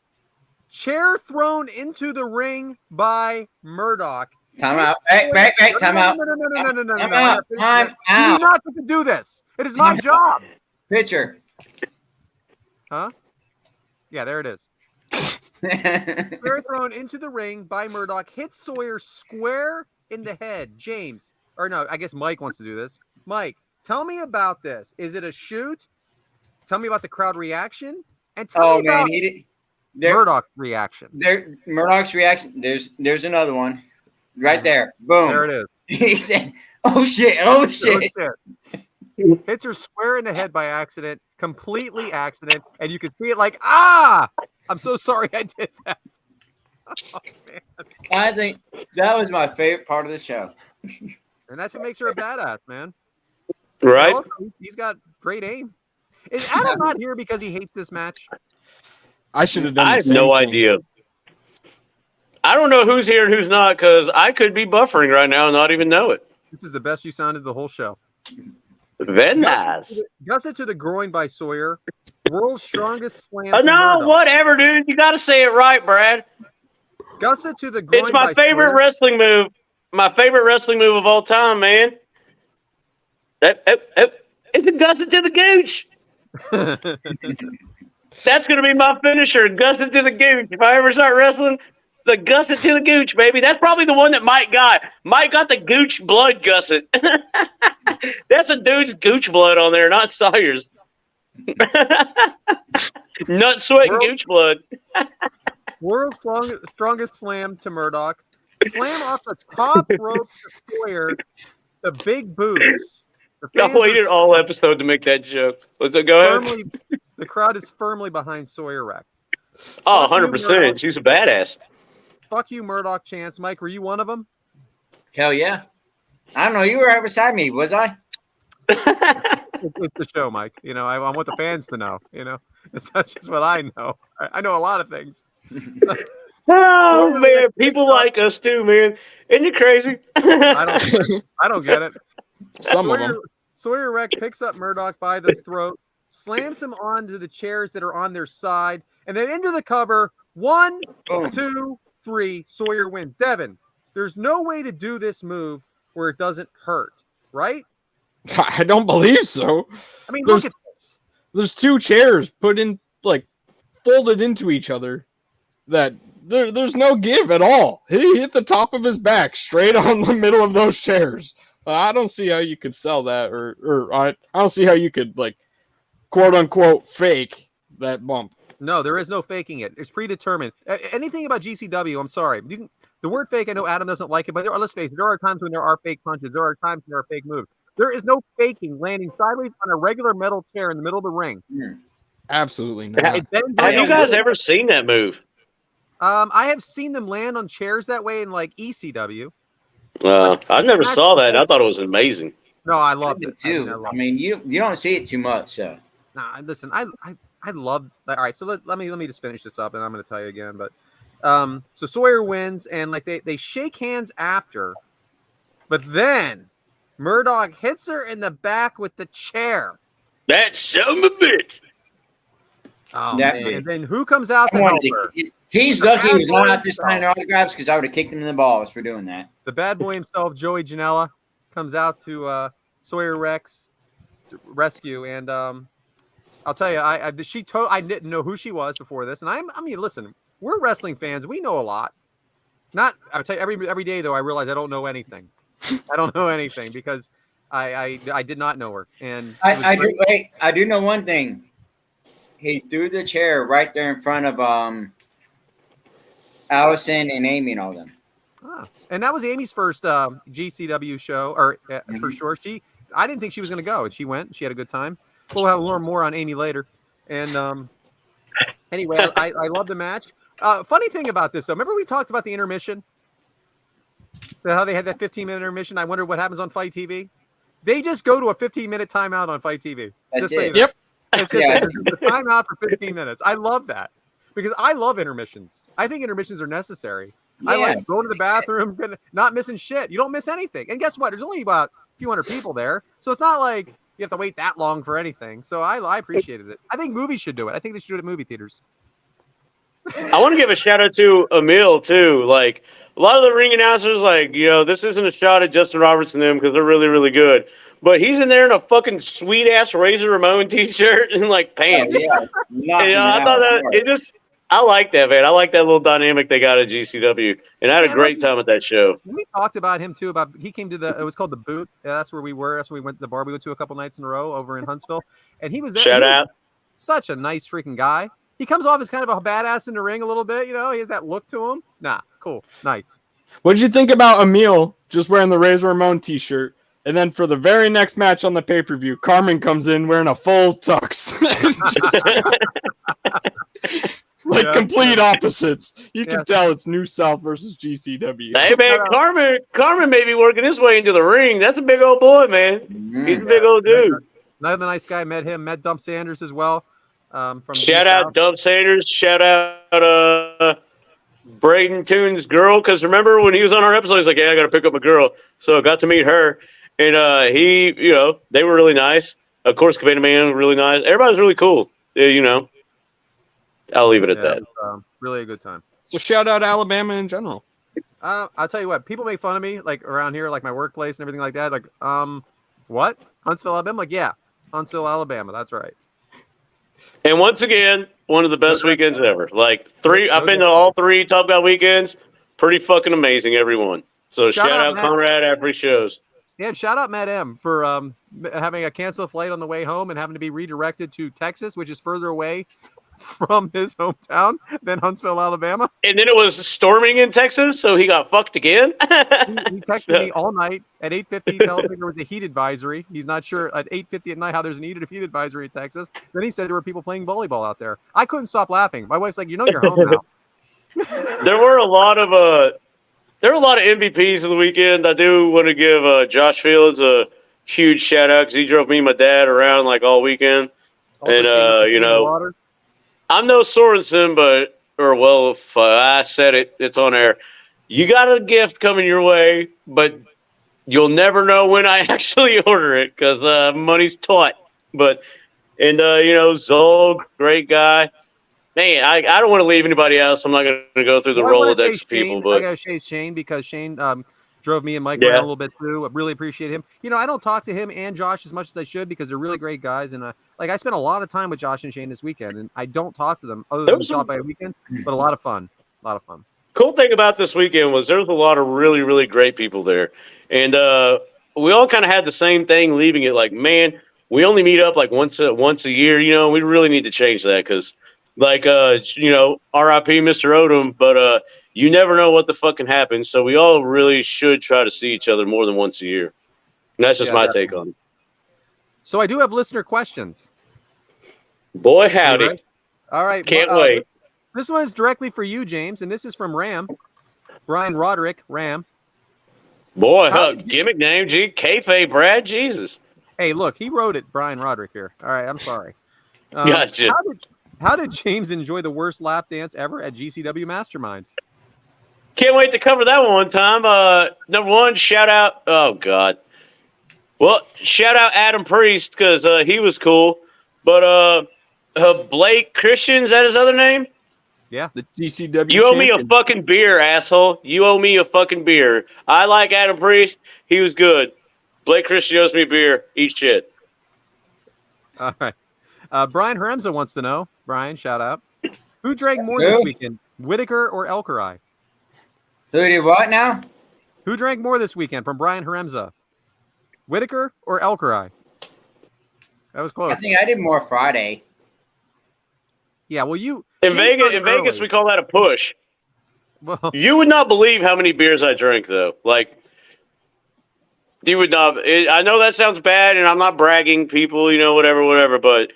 chair thrown into the ring by Murdoch. Time out. Hey, time out. No. Time out. Time You do out. not get to do this. It is my job. Pitcher. Huh? Yeah, there it is. Chair thrown into the ring by Murdoch hits Sawyer square in the head. James, or no, I guess Mike wants to do this. Mike, tell me about this. Is it a shoot? Tell me about the crowd reaction, and tell me about Murdoch's reaction. Murdoch's reaction. There's another one, right there. Boom. There it is. He said, "Oh shit! Oh shit!" Hits her square in the head by accident, completely accident, and you can see it like, ah! I'm so sorry I did that. Oh, man. I think that was my favorite part of the show. And that's what makes her a badass, man. Right? Also, he's got great aim. Is Adam not here because he hates this match? I should have done. I have no idea. I don't know who's here and who's not because I could be buffering right now and not even know it. This is the best you sounded the whole show. Very nice. Gusset to the groin by Sawyer. World's strongest slam. Oh, to no, Murdoch. whatever, dude. You got to say it right, Brad. Gusset to the groin. It's my by favorite Sawyer. wrestling move. My favorite wrestling move of all time, man. It's a gusset to the gooch. That's going to be my finisher, gusset to the gooch. If I ever start wrestling, the gusset to the gooch, baby. That's probably the one that Mike got. Mike got the gooch blood gusset. That's a dude's gooch blood on there, not Sawyer's. Nut, sweat, and gooch blood. World's strongest slam to Murdoch. Slam off the top rope to Sawyer. The big boos. I waited all episode to make that joke. Let's go ahead. The crowd is firmly behind Sawyer Wreck. Oh, 100%. She's a badass. Fuck you, Murdoch chants. Mike, were you one of them? Hell yeah. I don't know. You were right beside me, was I? It's the show, Mike. You know, I want the fans to know. You know, it's not just what I know. I know a lot of things. Oh, man. People like us too, man. Isn't it crazy? I don't get it. Some of them. Sawyer Wreck picks up Murdoch by the throat, slams him onto the chairs that are on their side, and then into the cover. 1, 2, 3. Sawyer wins. Devyn, there's no way to do this move where it doesn't hurt, right? I don't believe so. I mean, look at this. There's two chairs put in, like, folded into each other that there's no give at all. He hit the top of his back straight on the middle of those chairs. I don't see how you could sell that, or I don't see how you could, like, quote unquote fake that bump. No, there is no faking it. It's predetermined. Anything about GCW, I'm sorry. The word fake, I know Adam doesn't like it, but let's face it, there are times when there are fake punches. There are times when there are fake moves. There is no faking landing sideways on a regular metal chair in the middle of the ring. Absolutely not. Have you guys ever seen that move? I have seen them land on chairs that way in, like, ECW. I never saw that. I thought it was amazing. No, I loved it too. I mean, you don't see it too much, so. Nah, listen, I love. All right, so let me just finish this up, and I'm going to tell you again. But so Sawyer wins, and like they shake hands after, but then Murdoch hits her in the back with the chair. That son of a bitch. Oh man! And then who comes out to help her? He's lucky he was not out there signing autographs because I would have kicked him in the balls for doing that. The bad boy himself, Joey Janela, comes out to Sawyer Wreck's rescue, and I'll tell you, I didn't know who she was before this, and I mean, listen, we're wrestling fans, we know a lot. I'll tell you, every day though, I realize I don't know anything. I don't know anything because I did not know her, and I do know one thing. He threw the chair right there in front of Allison and Amy and all them. And that was Amy's first GCW show, or for sure. I didn't think she was going to go, and she went. She had a good time. We'll have a little more on Amy later. And anyway, I love the match. Funny thing about this, though, remember we talked about the intermission? How they had that 15-minute intermission? I wonder what happens on Fight TV. They just go to a 15-minute timeout on Fight TV. That's just it. Yep. It's just a timeout for 15 minutes. I love that because I love intermissions. I think intermissions are necessary. Yeah. I like going to the bathroom, not missing shit. You don't miss anything. And guess what? There's only about a few hundred people there. So it's not like you have to wait that long for anything. So I appreciated it. I think movies should do it. I think they should do it at movie theaters. I want to give a shout out to Emil too. Like a lot of the ring announcers, like this isn't a shot at Justin Roberts and them because they're really really good. But he's in there in a fucking sweet ass Razor Ramon t-shirt and like pants. Yeah, And, I thought that I like that, man. I like that little dynamic they got at GCW, and I had a great time at that show. We talked about him too. He came to it was called the Boot. Yeah, that's where we were. That's where we went to the bar we went to a couple nights in a row over in Huntsville, and he was there. Shout out. Such a nice freaking guy. He comes off as kind of a badass in the ring a little bit. He has that look to him. Nah, cool, nice. What did you think about Emil just wearing the Razor Ramon t-shirt? And then for the very next match on the pay-per-view, Carmen comes in wearing a full tux. Complete opposites. You can tell it's New South versus GCW. Hey, man, Carmen may be working his way into the ring. That's a big old boy, man. He's a big old dude. Another nice guy. Met Dump Sanders as well. From shout out Dump Sanders. Shout out Braden Toon's girl. Because remember when he was on our episode, he's like, yeah, I got to pick up a girl. So I got to meet her. And they were really nice. Of course, Cabana Man was really nice. Everybody was really cool. I'll leave it at that. Really a good time. So shout out Alabama in general. I'll tell you what, people make fun of me like around here, like my workplace and everything like that. Like, what? Huntsville, Alabama? Like, yeah, Huntsville, Alabama. That's right. And once again, one of the best weekends ever. Like I've been to all 3 Top Guy weekends. Pretty fucking amazing, everyone. So shout out Conrad after he shows. Yeah, shout out Matt M for having a canceled flight on the way home and having to be redirected to Texas, which is further away from his hometown than Huntsville, Alabama. And then it was storming in Texas, so he got fucked again. He texted me all night at 8:50 telling me there was a heat advisory. He's not sure at 8:50 at night how there's an heat advisory in Texas. Then he said there were people playing volleyball out there. I couldn't stop laughing. My wife's like, you're home now. There were a lot of MVPs of the weekend. I do want to give Josh Fields a huge shout out because he drove me and my dad around like all weekend. Also, and I'm no Sorensen, if I said it, it's on air. You got a gift coming your way, but you'll never know when I actually order it because money's tight. Zol, great guy. Man, I don't want to leave anybody else. I'm not going to go through the Rolodex of people. But I got to say Shane because Shane drove me and Mike around a little bit too. I really appreciate him. I don't talk to him and Josh as much as I should because they're really great guys. And I spent a lot of time with Josh and Shane this weekend, and I don't talk to them other than Shot by a weekend, but a lot of fun. Cool thing about this weekend was there was a lot of really, really great people there. And we all kind of had the same thing leaving it like, man, we only meet up like once a year. We really need to change that because R.I.P. Mr. Odom, but you never know what the fucking happens. So we all really should try to see each other more than once a year. And that's just my take on it. So I do have listener questions. Boy, howdy. All right. Can't wait. This one is directly for you, James, and this is from Brian Roderick, Ram. Boy, gimmick name, kayfabe Brad, Jesus. Hey, look, he wrote it, Brian Roderick here. All right, I'm sorry. Gotcha. How did James enjoy the worst lap dance ever at GCW Mastermind? Can't wait to cover that one time. Number one, shout out. Oh, God. Well, shout out Adam Priest because he was cool. But Blake Christian, is that his other name? Yeah. The GCW You owe me a fucking beer, asshole. You owe me a fucking beer. I like Adam Priest. He was good. Blake Christian owes me a beer. Eat shit. All right. Brian Remza wants to know. Brian, shout out. Who drank more this weekend, Whitaker or Elkerai? Who did what now? Who drank more this weekend from Brian Remza? Whitaker or Elkerai? That was close. I think I did more Friday. Yeah, well, you in Vegas we call that a push. Well, you would not believe how many beers I drank, though. Like, you would not. I know that sounds bad, and I'm not bragging, people. Whatever. But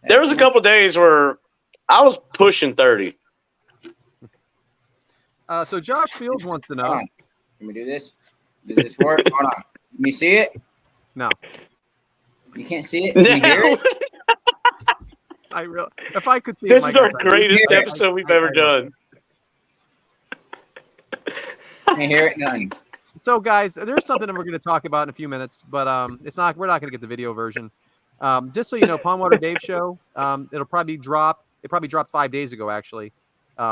there was a couple days where I was pushing 30. So Josh Fields wants to know. Can we do this? Does this work? Hold on. Can you see it? No. You can't see it? Can you hear it? If I could see this it, is our greatest episode we've ever done. Can't hear it? None. So, guys, there's something that we're going to talk about in a few minutes, but it's not. We're not going to get the video version. Just so you know, Pondwater Dave show. It'll probably drop. It probably dropped 5 days ago, actually.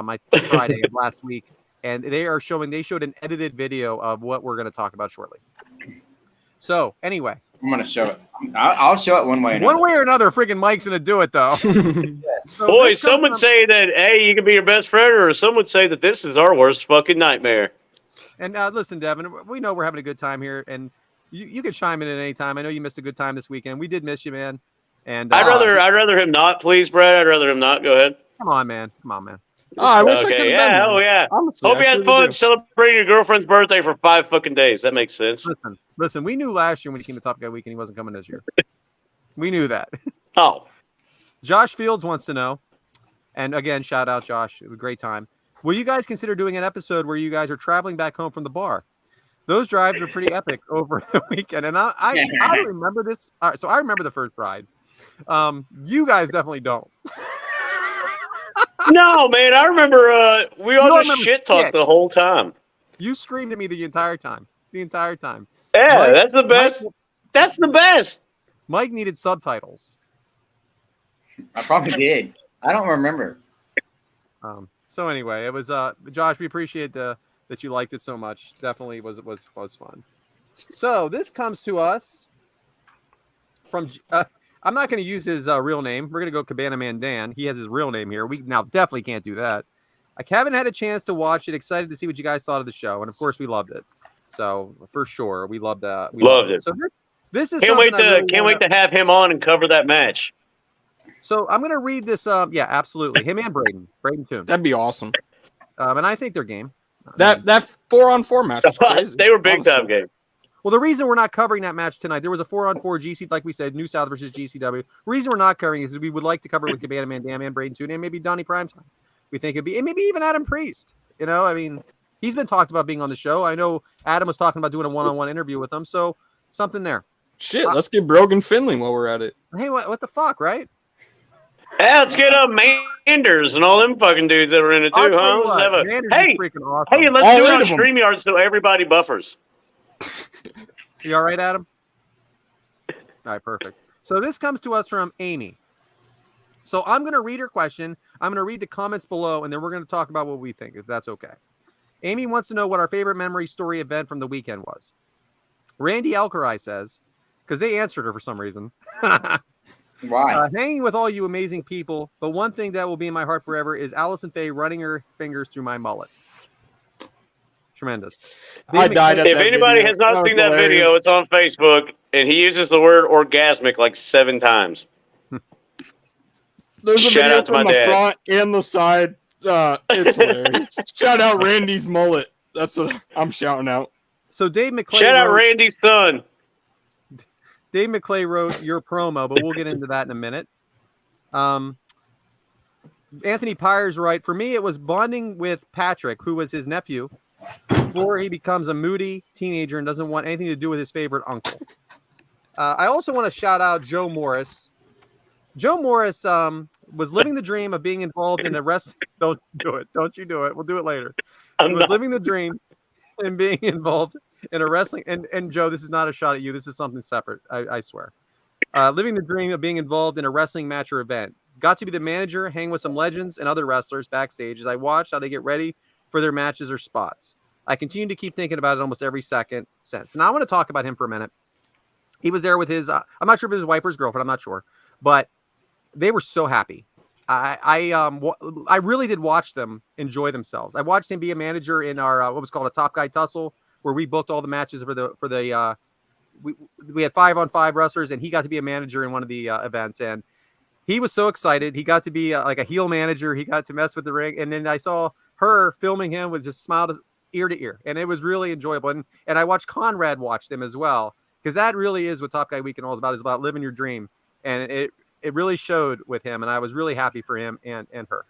my Friday of last week, and they showed an edited video of what we're going to talk about shortly. So anyway, I'm gonna show it. I'll show it one way or another. one way or another, freaking Mike's going to do it though. So Boy, this some comes would say that, hey, you can be your best friend, or some would say that this is our worst fucking nightmare. And listen, Devin, we know we're having a good time here, and you can chime in at any time. I know you missed a good time this weekend. We did miss you, man. And I'd rather him not, please, Brad. I'd rather him not. Go ahead. come on, man. Oh, I wish I could have Okay, been yeah, there. hell yeah. Honestly, Hope I you had truly fun do. celebrating your girlfriend's birthday for 5 fucking days. That makes sense. Listen. We knew last year when he came to Top Guy Weekend he wasn't coming this year. We knew that. Oh, Josh Fields wants to know, and again, shout out Josh. It was a great time. Will you guys consider doing an episode where you guys are traveling back home from the bar? Those drives are pretty epic over the weekend, and I remember this. All right, so I remember the first ride. You guys definitely don't. no, man. I remember we all don't just remember shit talked shit. the whole time. You screamed at me the entire time. Yeah, Mike- that's the best. That's the best. Mike needed subtitles. I probably did. I don't remember. So anyway, it was Josh. We appreciate that you liked it so much. Definitely was fun. So this comes to us from. I'm not going to use his real name. We're going to go Cabana Man Dan. He has his real name here. We now definitely can't do that. I haven't had a chance to watch it. Excited to see what you guys thought of the show, and of course we loved it. So for sure, we loved that. Loved it. So this is Can't wait something I really can't wait to have him on and cover that match. So I'm going to read this. Yeah, absolutely. Him and Braden Toon. That'd be awesome. And I think they're game. That 4-on-4 match was crazy. They were big honestly. time game. Well, the reason we're not covering that match tonight, there was a 4-on-4 GC, like we said, New South versus GCW. The reason we're not covering is we would like to cover it with Cabana Man Dan and Braden Toon and maybe Donnie Primetime. We think it'd be, and maybe even Adam Priest. You know, I mean, he's been talked about being on the show. I know Adam was talking about doing a one-on-one interview with him, so something there. Shit, let's get Brogan Finley while we're at it. Hey, what the fuck, right? Yeah, let's get Manders and all them fucking dudes that were in it too, I'll tell huh? you Let's have what, a Manders hey, is freaking awesome. hey, let's All do it 8 on of them. StreamYard so everybody buffers. You all right, Adam? All right, perfect. So this comes to us from Amy. So I'm going to read her question. I'm going to read the comments below, and then we're going to talk about what we think, if that's okay. Amy wants to know what our favorite memory story event from the weekend was. Randy Alcarai says, because they answered her for some reason. Why? Hanging with all you amazing people, but one thing that will be in my heart forever is Allison Faye running her fingers through my mullet. Tremendous. I died at If that anybody video. has not That seen was that hilarious. video, it's on Facebook, and he uses the word orgasmic like 7 times. There's a Shout video out to from my the dad. front and the side. It's hilarious. Shout out Randy's mullet. That's what I'm shouting out. So Dave McClay Shout out wrote, Randy's son. Dave McClay wrote your promo, but we'll get into that in a minute. Anthony Pyers right. For me, it was bonding with Patrick, who was his nephew, before he becomes a moody teenager and doesn't want anything to do with his favorite uncle. I also want to shout out Joe Morris. Joe Morris was living the dream of being involved in a wrestling. Don't do it. Don't you do it. We'll do it later. I'm He was not- living the dream and being involved in a wrestling. And Joe, this is not a shot at you. This is something separate. I swear. Living the dream of being involved in a wrestling match or event. Got to be the manager, hang with some legends and other wrestlers backstage as I watched how they get ready for their matches or spots. I continue to keep thinking about it almost every second since. Now I want to talk about him for a minute. He was there with his, I'm not sure if it was his wife or his girlfriend. I'm not sure, but they were so happy. I really did watch them enjoy themselves. I watched him be a manager in our what was called a Top Guy Tussle, where we booked all the matches for the we had 5-on-5 wrestlers, and he got to be a manager in one of the events, and he was so excited. He got to be like a heel manager. He got to mess with the ring, and then I saw her filming him with just smile ear to ear, and it was really enjoyable. And I watched Conrad watch them as well, because that really is what Top Guy Weekend all is about. Is about living your dream, and it really showed with him, and I was really happy for him and her.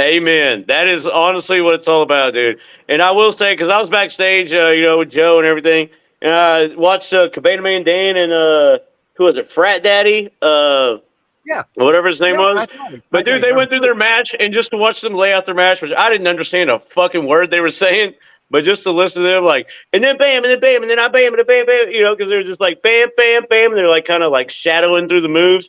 Amen. That is honestly what it's all about, dude. And I will say, because I was backstage, with Joe and everything, and I watched Cabana Man Dan and who was it, Frat Daddy? Yeah. Whatever his name was. But dude, they Frat went through their match, and just to watch them lay out their match, which I didn't understand a fucking word they were saying, but just to listen to them, like, and then bam, and then bam, and then I bam, and then bam, bam, because they're just like bam, bam, bam, and they're like kind of like shadowing through the moves.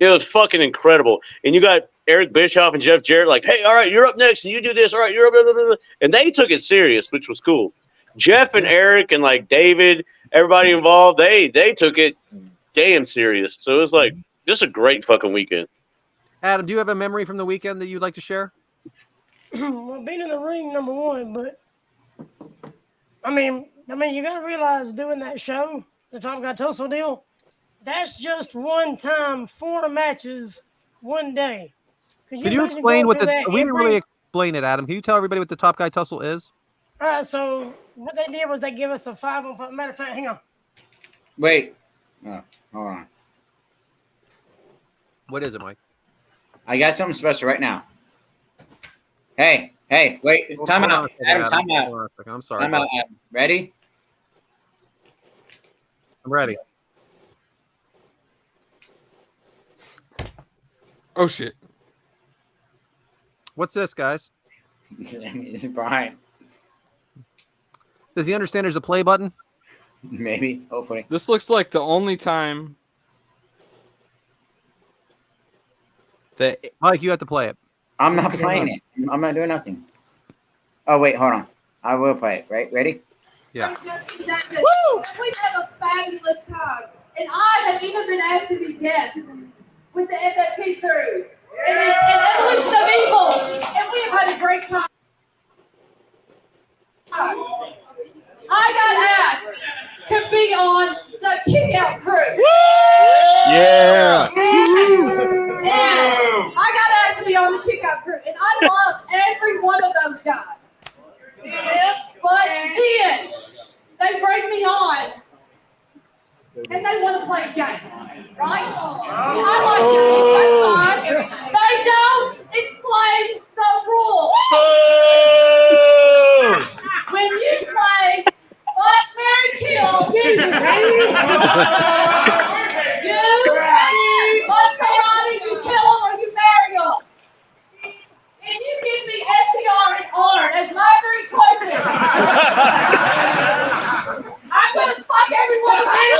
It was fucking incredible. And you got Eric Bischoff and Jeff Jarrett, like, hey, all right, you're up next, and you do this. All right, you're up. Blah, blah, blah. And they took it serious, which was cool. Jeff and Eric and like David, everybody involved, they took it damn serious. So it was like just a great fucking weekend. Adam, do you have a memory from the weekend that you'd like to share? Well, being in the ring, number one, but I mean, you got to realize doing that show, the Top Guy Tussle deal, that's just one time, 4 matches, one day. Can you explain what we didn't really explain it, Adam. Can you tell everybody what the Top Guy Tussle is? All right, so what they did was they give us a 5-on-5. Matter of fact, hang on. Wait. Oh, hold on. What is it, Mike? I got something special right now. Hey, wait. Time out. Adam, time out. I'm sorry. Time out, Adam. Ready? I'm ready. Oh, shit. What's this, guys? It's Brian. Does he understand there's a play button? Maybe. Hopefully. This looks like the only time that Mike, you have to play it. I'm not playing it. I'm not doing nothing. Oh, wait. Hold on. I will play it. Right? Ready? Yeah. Woo! We have a fabulous time. And I have even been asked to be guest with the FFP crew and Evolution of Evil. And we have had a great time. I got asked to be on the Kickout crew. Yeah. And I got asked to be on the Kickout crew. And I love every one of those guys. But then they bring me on and they want to play a game, right? I like it. That's fine. They don't explain the rules. When you play Fuck, Marry, Kill, you love somebody, you kill them, or you marry them. If you give me STR and R as my 3 choices, I'm going to fuck everyone around.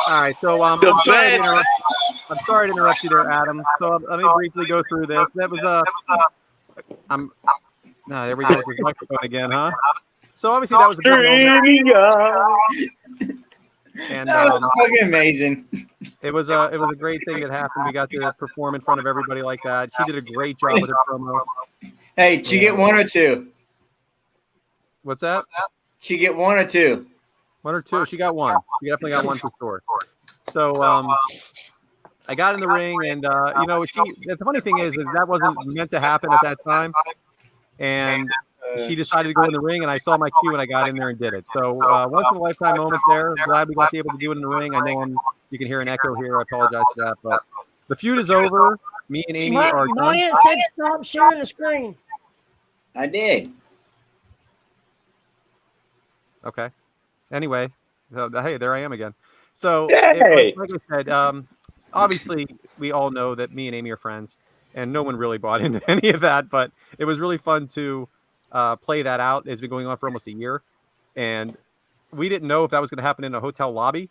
All right, so I'm sorry to interrupt you there, Adam. So let me briefly go through this. That was there we go with the microphone again, huh? So obviously that was a good moment. And That was fucking amazing. it was a great thing that happened. We got to perform in front of everybody like that. She did a great job with her promo. Hey, did you get 1 or 2? What's that? She get 1 or 2? 1 or 2. She got 1. She definitely got 1 for sure. So I got in the ring, and the funny thing is that wasn't meant to happen at that time, and she decided to go in the ring, and I saw my cue, and I got in there and did it. So once in a lifetime moment there. Glad we got to be able to do it in the ring. I know you can hear an echo here. I apologize for that, but the feud is over. Me and Amy are done. Brian said stop sharing the screen. I did. Okay. Anyway, hey, there I am again. So, Hey! like I said, obviously we all know that me and Amy are friends, and no one really bought into any of that. But it was really fun to play that out. It's been going on for almost a year, and we didn't know if that was going to happen in a hotel lobby,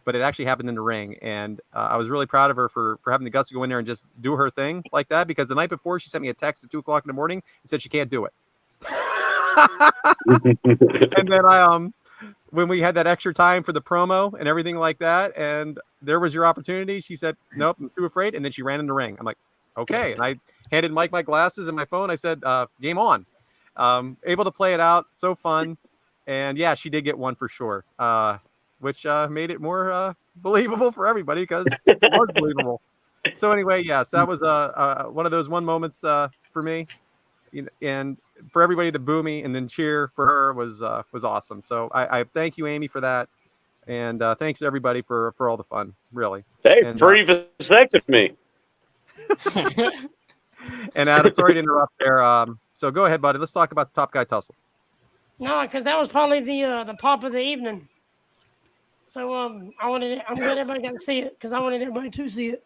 but it actually happened in the ring. And I was really proud of her for having the guts to go in there and just do her thing like that. Because the night before, she sent me a text at 2:00 in the morning and said she can't do it. And then when we had that extra time for the promo and everything like that, and there was your opportunity, she said, nope, I'm too afraid. And then she ran in the ring. I'm like, okay. And I handed Mike my glasses and my phone. I said, game on. Able to play it out. So fun. And yeah, she did get one for sure, which made it more believable for everybody because it was believable. So anyway, yes, that was one of those moments for me. And for everybody to boo me and then cheer for her was awesome. So I thank you, Amy, for that. And thanks to everybody for all the fun, really. Hey, And, 3 vasectomies me. And Adam, sorry to interrupt there. So go ahead, buddy. Let's talk about the Top Guy Tussle. No, because that was probably the pop of the evening. So I'm glad everybody got to see it because I wanted everybody to see it.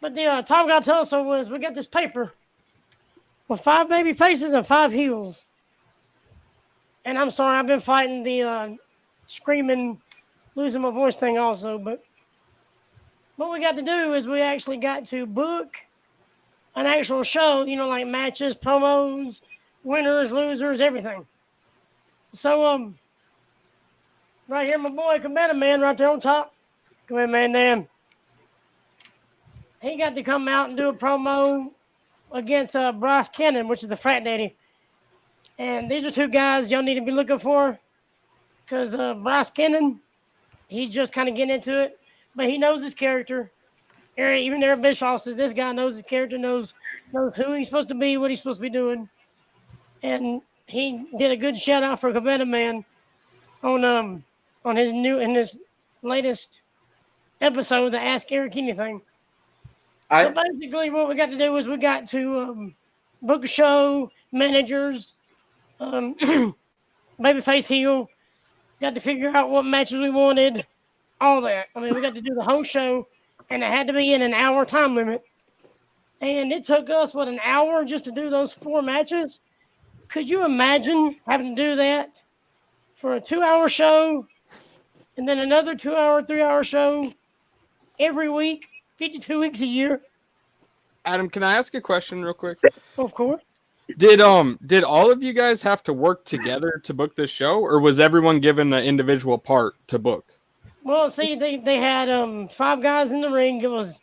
But the Top Guy Tussle was, we got this paper with 5 baby faces and 5 heels. And I'm sorry, I've been fighting the screaming, losing my voice thing also. But what we got to do is we actually got to book an actual show, like matches, promos, winners, losers, everything. So, right here, my boy, Cabana Man, right there on top. Come here, man, damn. He got to come out and do a promo against Bryce Cannon, which is the frat daddy. And these are 2 guys y'all need to be looking for because Bryce Cannon, he's just kind of getting into it, but he knows his character. Even Eric Bischoff says this guy knows his character, knows who he's supposed to be, what he's supposed to be doing. And he did a good shout out for Cabana Man on his latest episode, the Ask Eric Anything. So basically, what we got to do is we got to book a show, managers, babyface heel. Got to figure out what matches we wanted, all that. I mean, we got to do the whole show, and it had to be in an hour time limit. And it took us, an hour just to do those 4 matches? Could you imagine having to do that for a 2-hour show and then another 2-hour, 3-hour show every week, 52 weeks a year? Adam, can I ask a question real quick? Of course. Did all of you guys have to work together to book this show, or was everyone given an individual part to book? Well, see, they had 5 guys in the ring. It was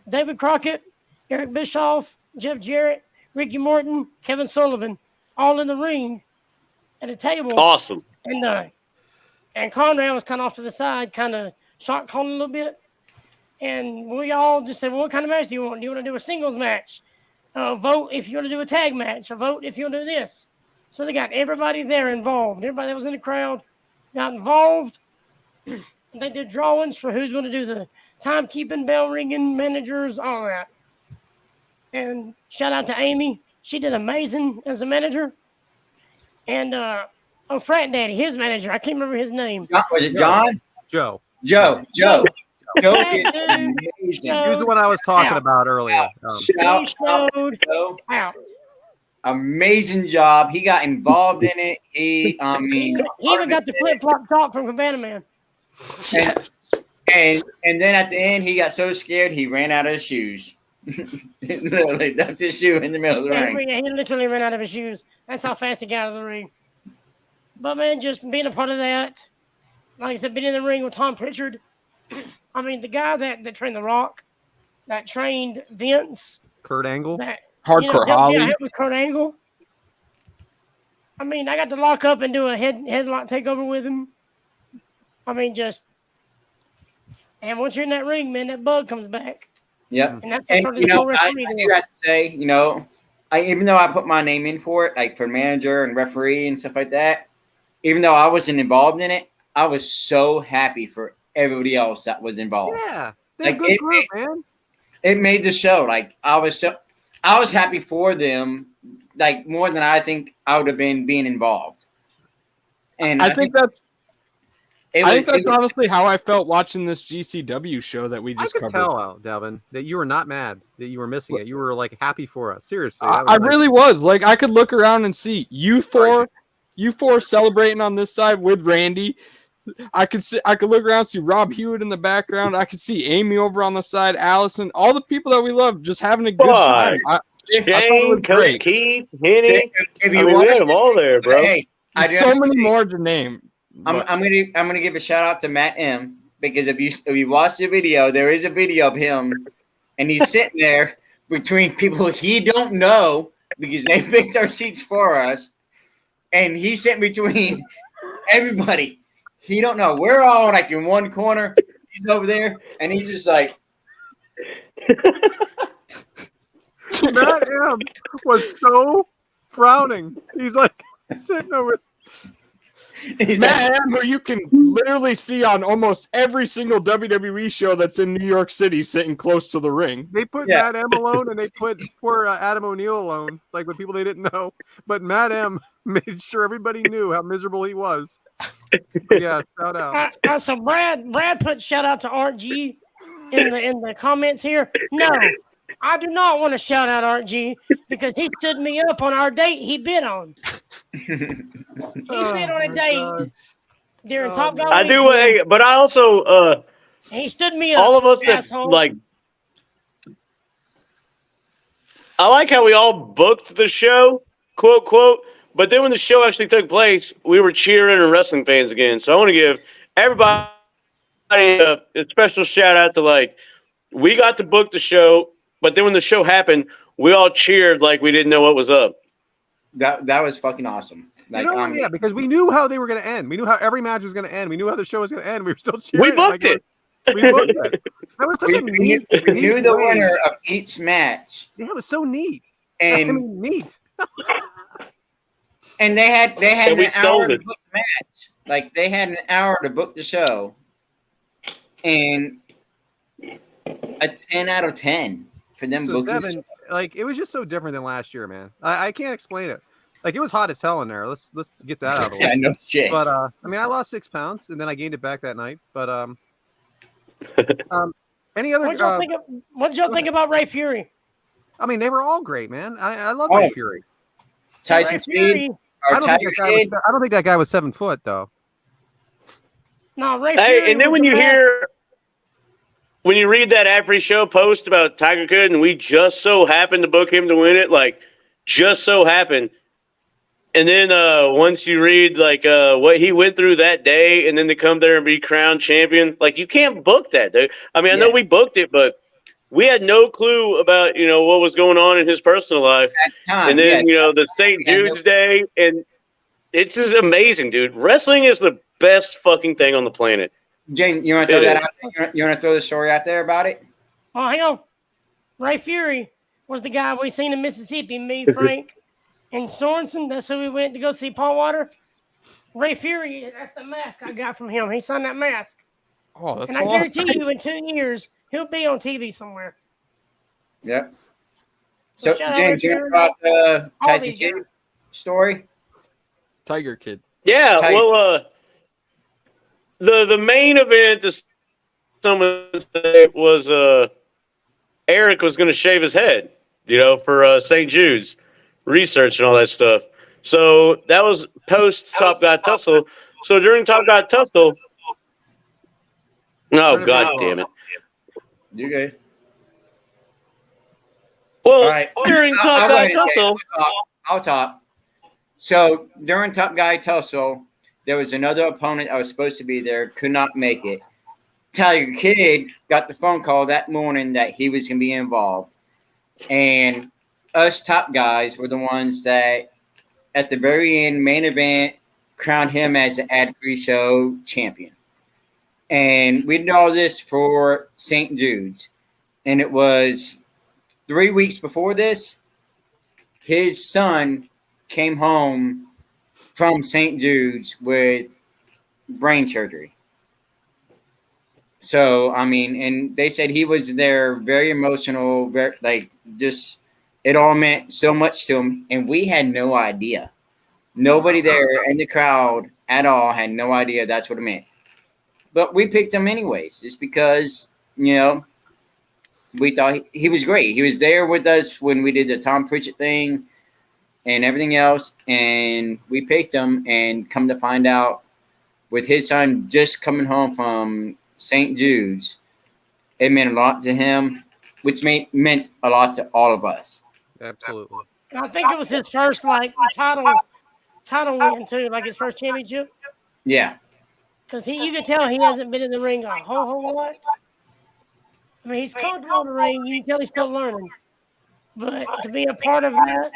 David Crockett, Eric Bischoff, Jeff Jarrett, Ricky Morton, Kevin Sullivan, all in the ring at a table. Awesome. And Conrad was kind of off to the side, kind of shot calling a little bit. And we all just said, well, what kind of match do you want? Do you want to do a singles match? Vote if you want to do a tag match. Or vote if you want to do this. So they got everybody there involved. Everybody that was in the crowd got involved. They did drawings for who's going to do the timekeeping, bell ringing, managers, all that. And shout out to Amy. She did amazing as a manager. And Frat Daddy, his manager, I can't remember his name. Was it John? Joe. Joe is That amazing. He was the one I was talking about earlier. He showed out. Amazing job. He got involved in it. He even got the flip-flop top from Cabana Man. Yes. And then at the end, he got so scared he ran out of his shoes. Literally, that's his shoe in the middle of the ring. He literally ran out of his shoes. That's how fast he got out of the ring. But man, just being a part of that, like I said, being in the ring with Tom Pritchard. I mean, the guy that trained The Rock, that trained Vince, Kurt Angle, Hardcore Holly. Yeah, with Kurt Angle. I mean, I got to lock up and do a headlock takeover with him. I mean, and once you're in that ring, man, that bug comes back. Yep. And that's I sort of do have to say, even though I put my name in for it, like for manager and referee and stuff like that, even though I wasn't involved in it, I was so happy for everybody else that was involved. Yeah, they're a good group, man. It made the show. Like I was happy for them, like more than I think I would have been being involved. And I think that's honestly how I felt watching this GCW show that we just covered. I could tell, Devyn, that you were not mad that you were missing it. You were like happy for us. Seriously, I really was. Like I could look around and see you four celebrating on this side with Randy. I could look around and see Rob Hewitt in the background. I could see Amy over on the side, Allison, all the people that we love just having a good time. Shane, Coach Keith, Henny. If we had them all there, bro. Hey, so many more to name. I'm gonna give a shout out to Matt M, because if you watch the video, there is a video of him, and he's sitting there between people he don't know because they picked our seats for us, and he's sitting between everybody he don't know. We're all like in one corner. He's over there, and he's just like. Matt M was so frowning. He's like sitting over. Matt M, who you can literally see on almost every single WWE show that's in New York City, sitting close to the ring. They put Matt M alone, and they put poor Adam O'Neill alone, like with people they didn't know. But Matt M made sure everybody knew how miserable he was. But yeah, shout out. So Brad put shout out to Art G in the comments here. No, I do not want to shout out Art G because he stood me up on our date he bid on. He bid on a date during Top Gun. I do, but I also he stood me up. All of us that asshole. like. I like how we all booked the show, quote quote. But then when the show actually took place, we were cheering and wrestling fans again. So I want to give everybody a special shout out to we got to book the show, but then when the show happened, we all cheered like we didn't know what was up. That was fucking awesome. Yeah, because we knew how they were going to end. We knew how every match was going to end. We knew how the show was going to end. We were still cheering. We booked it. We booked it. That was such a neat. We knew the winner of each match. Yeah, it was so neat. And neat. And they had and an hour to book the match. They had an hour to book the show, and a 10 out of 10 for them booking. Devyn, it was just so different than last year, man. I can't explain it. It was hot as hell in there. Let's get that out of the way. Yeah, no shit. But I lost 6 pounds, and then I gained it back that night. But any other? What did y'all think about Ray Fury? I mean, they were all great, man. I love Ray Fury. Tyson Speed. I don't think that guy was 7 foot though. No, Ray Fury. Hey, and then when you read that after-show post about Tiger Kid, and we just so happened to book him to win it, just so happened. And then once you read what he went through that day, and then to come there and be crowned champion, you can't book that, dude. I mean, I know we booked it, but we had no clue about what was going on in his personal life. And then the St. Jude's Day, and it's just amazing, dude. Wrestling is the best fucking thing on the planet. Jane, you want to throw that out there? You want to throw the story out there about it? Oh, hang on. Ray Fury was the guy we seen in Mississippi. Me, Frank, and Sorensen. That's who we went to go see Paul Water. Ray Fury. That's the mask I got from him. He signed that mask. Oh, that's and I guarantee you, in 2 years, he'll be on TV somewhere. Yep. So James, you about the Tyson Kid story? Tiger Kid. Yeah, well, the main event, someone said, was Eric was going to shave his head, for St. Jude's research and all that stuff. So that was post Top Guy Tussle. So during Top Guy Tussle, God damn it. You good? Well, during Top Guy Tussle, I'll talk. So during Top Guy Tussle, there was another opponent I was supposed to be there, could not make it. Tiger Kid got the phone call that morning that he was going to be involved. And us top guys were the ones that, at the very end, main event, crowned him as the ad-free show champion. And we did all this for St. Jude's. And it was 3 weeks before this, his son came home from St. Jude's with brain surgery. So, I mean, and they said he was there very emotional, it all meant so much to him. And we had no idea. Nobody there in the crowd at all had no idea that's what it meant. But we picked him anyways, just because, we thought he was great. He was there with us when we did the Tom Pritchett thing and everything else. And we picked him, and come to find out, with his son just coming home from St. Jude's, it meant a lot to him, which meant a lot to all of us. Absolutely. I think it was his first title title win too, like his first championship. Yeah. Because you can tell he hasn't been in the ring a whole lot. I mean, he's comfortable in the ring. You can tell he's still learning. But to be a part of that,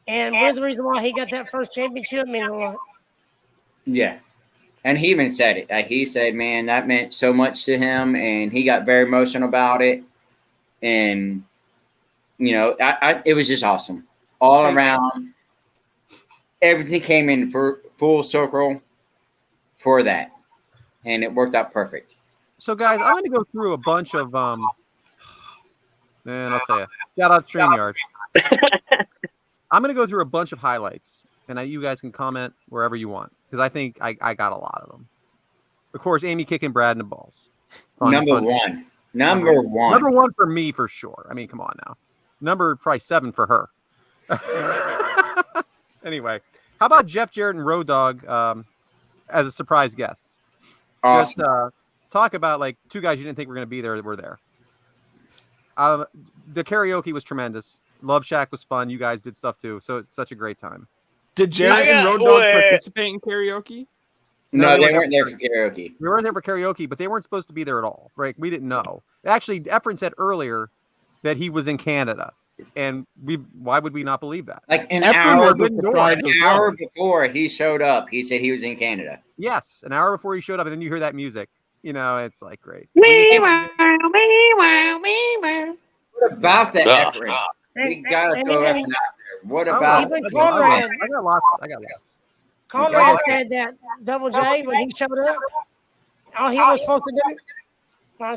and we're the reason why he got that first championship, means a lot. Yeah. And he even said it. Like he said, man, that meant so much to him, and he got very emotional about it. And, you know, it was just awesome. All around, everything came in for full circle for that. And it worked out perfect. So, guys, I'm going to go through a bunch of, man, I'll tell you. Shout out StreamYard. I'm going to go through a bunch of highlights, and you guys can comment wherever you want, because I think I got a lot of them. Of course, Amy kicking Brad in the balls. Number one. Number one. Number one for me, for sure. I mean, come on now. Number probably 7 for her. Anyway, how about Jeff Jarrett and Road Dogg as a surprise guest? Awesome. Just talk about like 2 guys you didn't think were going to be there that were there. The karaoke was tremendous. Love Shack was fun. You guys did stuff too, so it's such a great time. Did Jarrett and Road Dogg participate in karaoke? No, they weren't there for karaoke. We weren't there for karaoke, but they weren't supposed to be there at all. Right? We didn't know. Actually, Efren said earlier that he was in Canada, and why would we not believe that? Like an Efren hour before he showed up, he said he was in Canada. Yes, an hour before he showed up, and then you hear that music. You know, it's like great. What about that Efren? We gotta throw Efren out there. What about? Even Conrad. I got lots. Conrad said that Double J when he showed up. All he was supposed to do.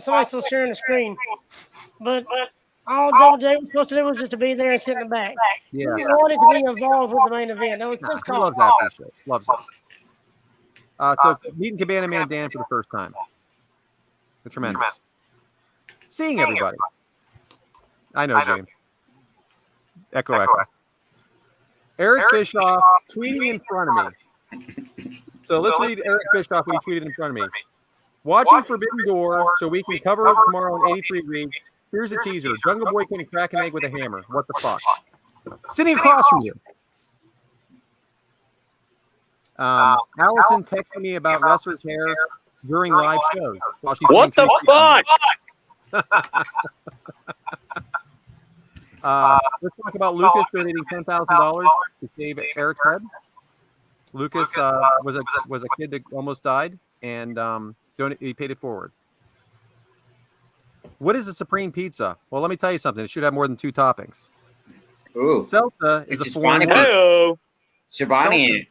Somebody's still sharing the screen, but all Double J was supposed to do was just to be there and sit in the back. Yeah. He wanted to be involved with the main event. That was He loves that shit. Loves it. So meeting Cabana Man Dan for the first time. It's tremendous. Seeing everybody. I know, James. Echo. Eric Bischoff tweeting in front of me. So let's read Eric Bischoff when he tweeted in front of me. Watching Forbidden Door so we can cover it tomorrow in 83 weeks. Here's a teaser. Jungle Boy can crack an egg with a hammer. What the fuck? Sitting across from you. Allison texted me about wrestler's hair during live shows. While she's What the fuck? Let's talk about Lucas donating $10,000 to save Eric's head. Lucas was a kid that almost died, and he paid it forward. What is a Supreme Pizza? Well, let me tell you something. It should have more than 2 toppings. Ooh. Seltza is It's a foreign Hispanic. word. Hello. Shivani.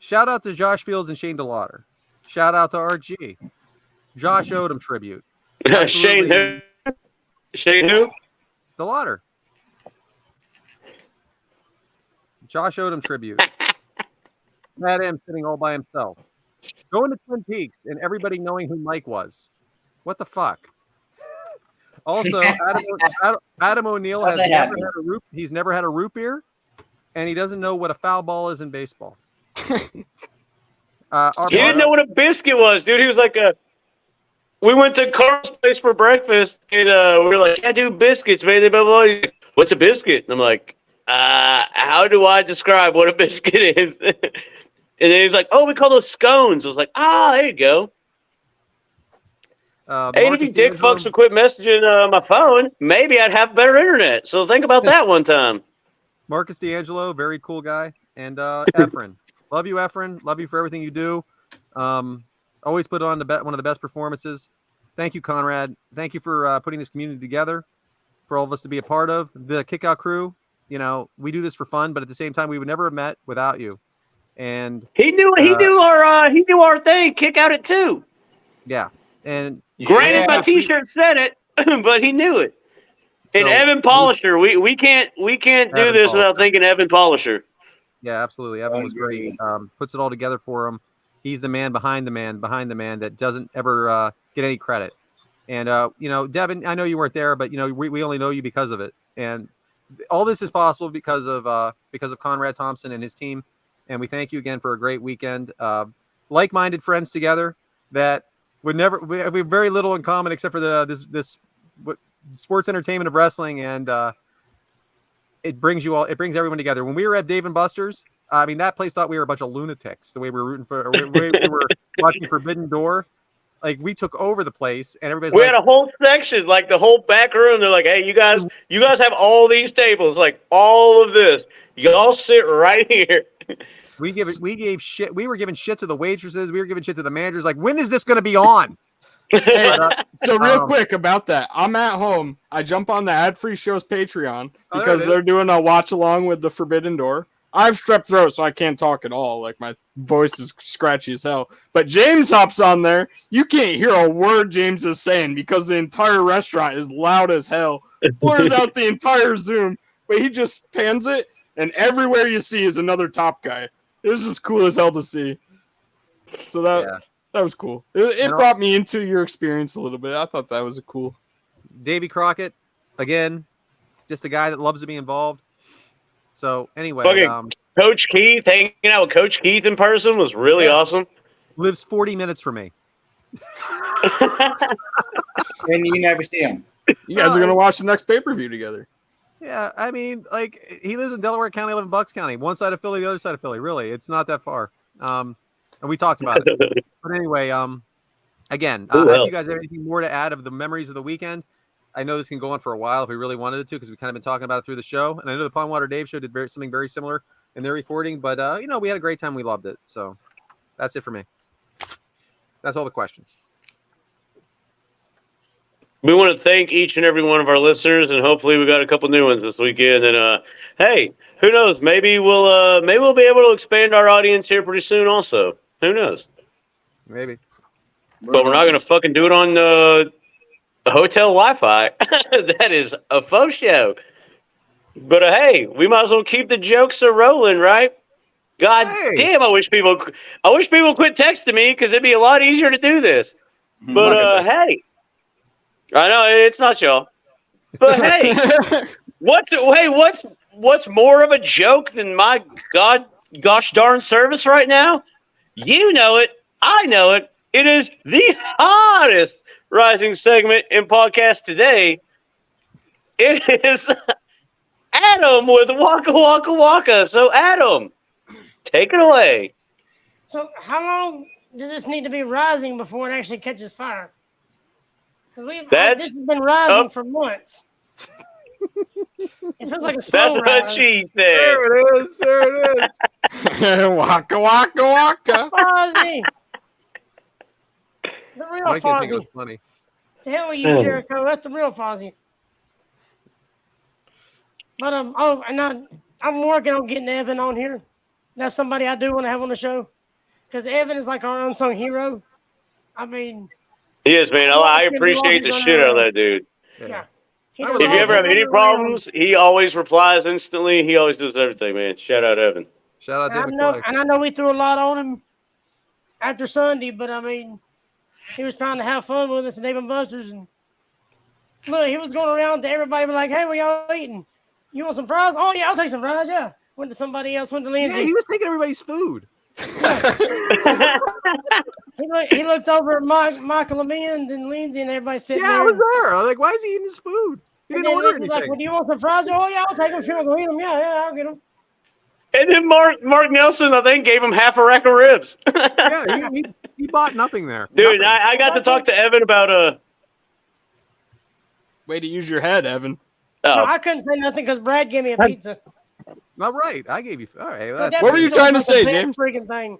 Shout out to Josh Fields and Shane DeLauder. Shout out to RG. Josh Odom tribute. Shane who? Shane who? DeLauder. Josh Odom tribute. Had him sitting all by himself. Going to Twin Peaks and everybody knowing who Mike was. What the fuck? Also, Adam O'Neill has he's never had a root beer, and he doesn't know what a foul ball is in baseball. He didn't know what a biscuit was, dude. He was like we went to Carl's place for breakfast, and we were like, yeah, dude, biscuits, man. Blah, blah, blah. What's a biscuit? And I'm like, how do I describe what a biscuit is? And then he's like, oh, we call those scones. I was like, there you go. Hey, if you dick fucks would quit messaging my phone, maybe I'd have better internet. So think about that one time. Marcus D'Angelo, very cool guy. And Efren. Love you, Efren. Love you for everything you do. Always put on one of the best performances. Thank you, Conrad. Thank you for putting this community together, for all of us to be a part of. The Kickout crew, you know, we do this for fun, but at the same time, we would never have met without you. And he knew our thing. Kick out it too. Yeah. And granted, my T-shirt said it, but he knew it. And So- Evan Polisher, we can't do Evan this without Polisher. thinking Evan Polisher. Yeah, absolutely. Evan was great. Puts it all together for him. He's the man behind the man that doesn't ever get any credit. And you know, Devyn, I know you weren't there, but you know, we only know you because of it. And all this is possible because of Conrad Thompson and his team. And we thank you again for a great weekend. Like-minded friends together that would never. We have very little in common except for this sports entertainment of wrestling, and it brings everyone together. When we were at Dave and Buster's, I mean, that place thought we were a bunch of lunatics. The way we were rooting for, we were watching Forbidden Door. Like we took over the place, and everybody's We like, had a whole section, like the whole back room. They're like, "Hey, you guys have all these tables, like all of this. You all sit right here." we gave shit. We were giving shit to the waitresses. We were giving shit to the managers. Like, when is this going to be on? Hey, so real quick about that, I'm at home. I jump on the ad-free show's Patreon because they're doing a watch along with the Forbidden Door. I have strep throat, so I can't talk at all. Like my voice is scratchy as hell. But James hops on there. You can't hear a word James is saying because the entire restaurant is loud as hell. Blurs out the entire Zoom, but he just pans it, and everywhere you see is another top guy. It was just cool as hell to see. So that was cool. It brought me into your experience a little bit. I thought that was cool. Davy Crockett, again, just a guy that loves to be involved. So anyway, Coach Keith, hanging out with Coach Keith in person was really awesome. Lives 40 minutes from me. And you never see him. You guys are going to watch the next pay-per-view together. Yeah, I mean, like, he lives in Delaware County, I live in Bucks County. One side of Philly, the other side of Philly. Really, it's not that far. And we talked about it. But anyway, again, if you guys have anything more to add of the memories of the weekend, I know this can go on for a while if we really wanted it to, because we kind of been talking about it through the show. And I know the Pondwater Dave show did something very similar in their recording, but we had a great time. We loved it. So that's it for me. That's all the questions. We want to thank each and every one of our listeners, and hopefully we got a couple new ones this weekend. And hey, who knows? Maybe we'll be able to expand our audience here pretty soon. Also, who knows? Maybe. But we're not going to fucking do it on the hotel Wi-Fi. That is a faux show. But hey, we might as well keep the jokes rolling, right? God damn! I wish people quit texting me because it'd be a lot easier to do this. But hey, I know it's not y'all. But hey, what's more of a joke than my gosh darn service right now? You know it. I know it. It is the hottest rising segment in podcast today. It is Adam with Waka Waka Waka. So Adam, take it away. So how long does this need to be rising before it actually catches fire? Because this has been rising for months. It feels like a slow That's what she said. There it is. There it is. Waka waka waka. Fozzie. The real I can't think it Fozzie. was funny. To hell with you, Jericho. That's the real Fozzie. But I'm working on getting Evan on here. That's somebody I do want to have on the show. Because Evan is like our unsung hero. I mean, he is, man. I appreciate the shit out of that dude. Yeah. If you ever have any problems, he always replies instantly. He always does everything, man. Shout out Evan. Shout out David. I know we threw a lot on him after Sunday, but I mean, he was trying to have fun with us at Dave & Buster's, and look, he was going around to everybody, like, "Hey, what y'all eating? You want some fries? Oh yeah, I'll take some fries. Yeah." Went to somebody else. Went to Lindsay. Yeah, he was taking everybody's food. He looked over at Michael Amend and Lindsay, and everybody sitting there. Yeah, I was there. I was like, "Why is he eating his food? He didn't order anything." Like, "Well, do you want some fries?" "Oh yeah, I'll take them. If you want to go eat them, yeah, I'll get them." And then Mark Nelson, I think, gave him half a rack of ribs. Yeah, he bought nothing there. Dude, nothing. I got to talk to Evan about Way to use your head, Evan. No, I couldn't say nothing because Brad gave me a pizza. All right, I gave you. All right, what were you trying to say, James? Freaking thing.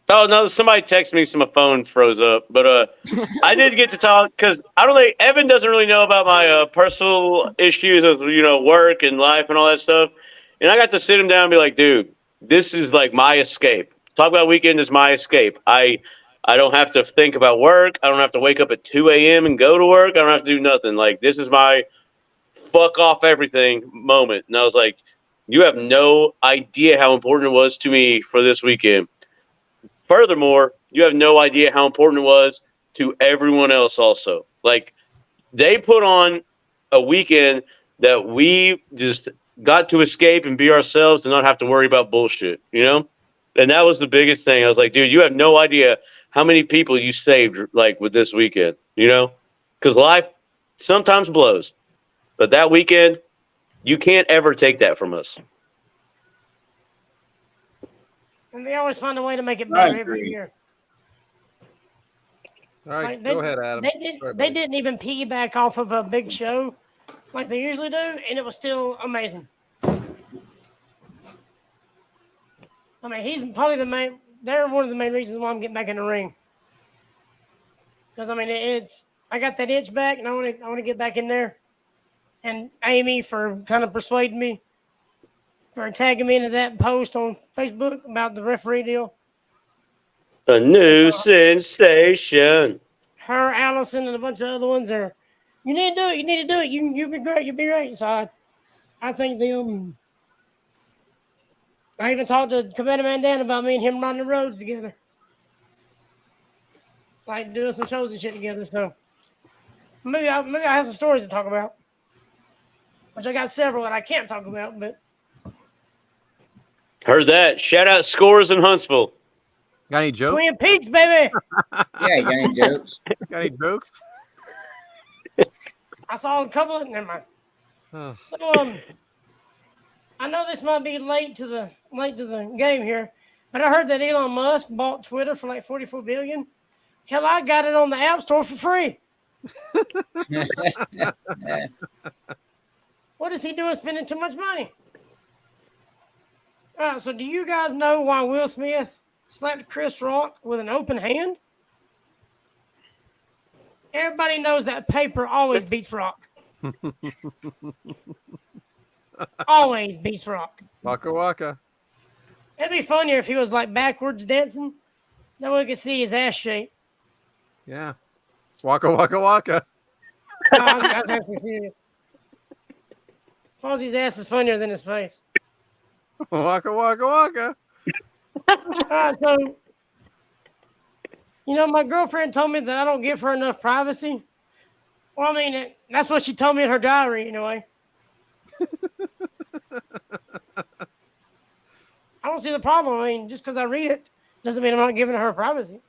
Oh no! Somebody texted me, so my phone froze up. But I did get to talk because I don't think Evan doesn't really know about my personal issues of work and life and all that stuff. And I got to sit him down and be like, "Dude, this is like my escape. Talk about weekend is my escape. I don't have to think about work. I don't have to wake up at 2 a.m. and go to work. I don't have to do nothing. Like this is my fuck off everything moment." And I was like, "You have no idea how important it was to me for this weekend. Furthermore, you have no idea how important it was to everyone else also. Like, they put on a weekend that we just got to escape and be ourselves and not have to worry about bullshit, And that was the biggest thing. I was like, dude, you have no idea how many people you saved, like, with this weekend, Because life sometimes blows. But that weekend, you can't ever take that from us." And they always find a way to make it I better every agree. year. All right, Like, go ahead, Adam. Sorry, They buddy. didn't even piggyback off of a big show like they usually do, and it was still amazing. I mean, he's probably the main. They're one of the main reasons why I'm getting back in the ring. Because I mean, I got that itch back, and I want to get back in there. And Amy for kind of persuading me, for tagging me into that post on Facebook about the referee deal. A new sensation. Her, Allison, and a bunch of other ones are. You need to do it. You need to do it. You'll be great. You'll be great. So I think them. I even talked to Commander Man Dan about me and him riding the roads together. Like doing some shows and shit together. So maybe I have some stories to talk about. Which I got several that I can't talk about, but Heard that. Shout out Scores in Huntsville. Got any jokes? Twin Peaks, baby. Yeah, you got any jokes? Got any jokes? I saw a couple of never mind. Oh. So I know this might be late to the game here, but I heard that Elon Musk bought Twitter for like $44 billion. Hell, I got it on the App Store for free. What is he doing spending too much money? All right, so do you guys know why Will Smith slapped Chris Rock with an open hand? Everybody knows that paper always beats rock. Always beats rock. Waka waka. It'd be funnier if he was like backwards dancing. That way we could see his ass shape. Yeah. Waka waka waka. I was actually serious. Fozzie's ass is funnier than his face. Waka waka waka. All right, so, my girlfriend told me that I don't give her enough privacy. Well, I mean, that's what she told me in her diary, anyway. I don't see the problem. I mean, just because I read it doesn't mean I'm not giving her privacy.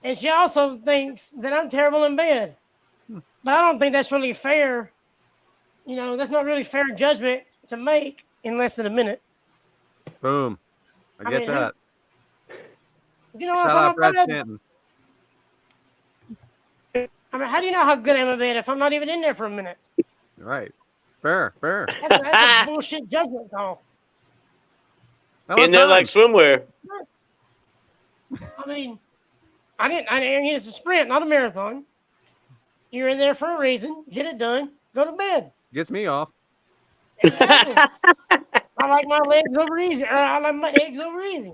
And she also thinks that I'm terrible in bed. But I don't think that's really fair. That's not really fair judgment to make in less than a minute. Boom. I get mean, that. You know what Shout I'm out Brad talking about? Stanton. I mean, how do you know how good I am in bed if I'm not even in there for a minute? Right. Fair. That's a bullshit judgment call. Isn't that like swimwear? I mean, it's a sprint, not a marathon. You're in there for a reason. Get it done. Go to bed. Gets me off. Exactly. I like my legs over easy. Or I like my eggs over easy.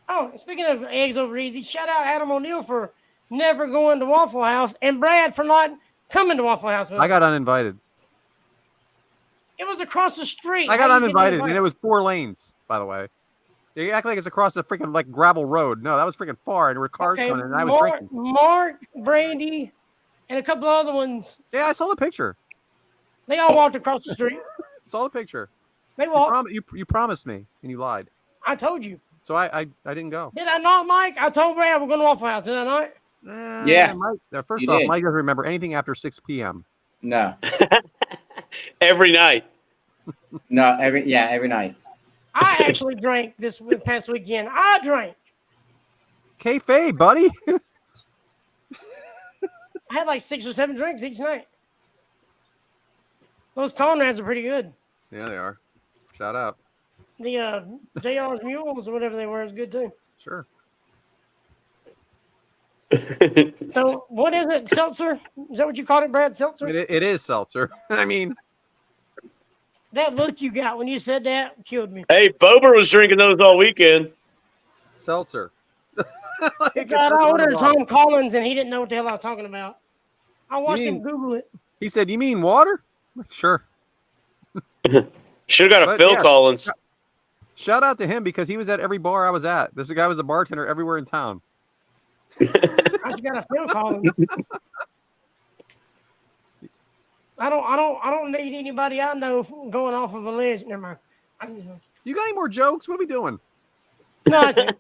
Oh, speaking of eggs over easy, shout out Adam O'Neill for never going to Waffle House and Brad for not coming to Waffle House with I got us. uninvited. It was across the street. I got How you get uninvited, and it was 4 lanes, by the way. You act like it's across the freaking gravel road. No, that was freaking far, and there were cars coming, and I was drinking. Mark, Brandy, and a couple of other ones. Yeah, I saw the picture. They all walked across the street. Saw the picture. They walked. You promised me, and you lied. I told you. So I didn't go. Did I not, Mike? I told Brad we're going to Waffle House. Did I not? Yeah. Mike, first You off, did. Mike doesn't remember anything after 6 p.m. No. Every night. No, every night. I actually drank this past weekend. I drank. Kayfabe, buddy. I had like 6 or 7 drinks each night. Those Conrads are pretty good. Yeah, they are. Shout out. The JR's Mules or whatever they were is good too. Sure. So what is it? Seltzer? Is that what you called it, Brad? Seltzer? It is seltzer. I mean, That look you got when you said that killed me. Hey, Bober was drinking those all weekend. seltzer. God, I ordered Tom Collins and he didn't know what the hell I was talking about. I watched him Google it. He said, "You mean water?" Sure. Should have got a But, Phil yeah. Collins. Shout out to him because he was at every bar I was at. This guy was a bartender everywhere in town. I just got a Phil Collins. I don't need anybody I know going off of a ledge. Never mind. You got any more jokes? What are we doing? No, that's it.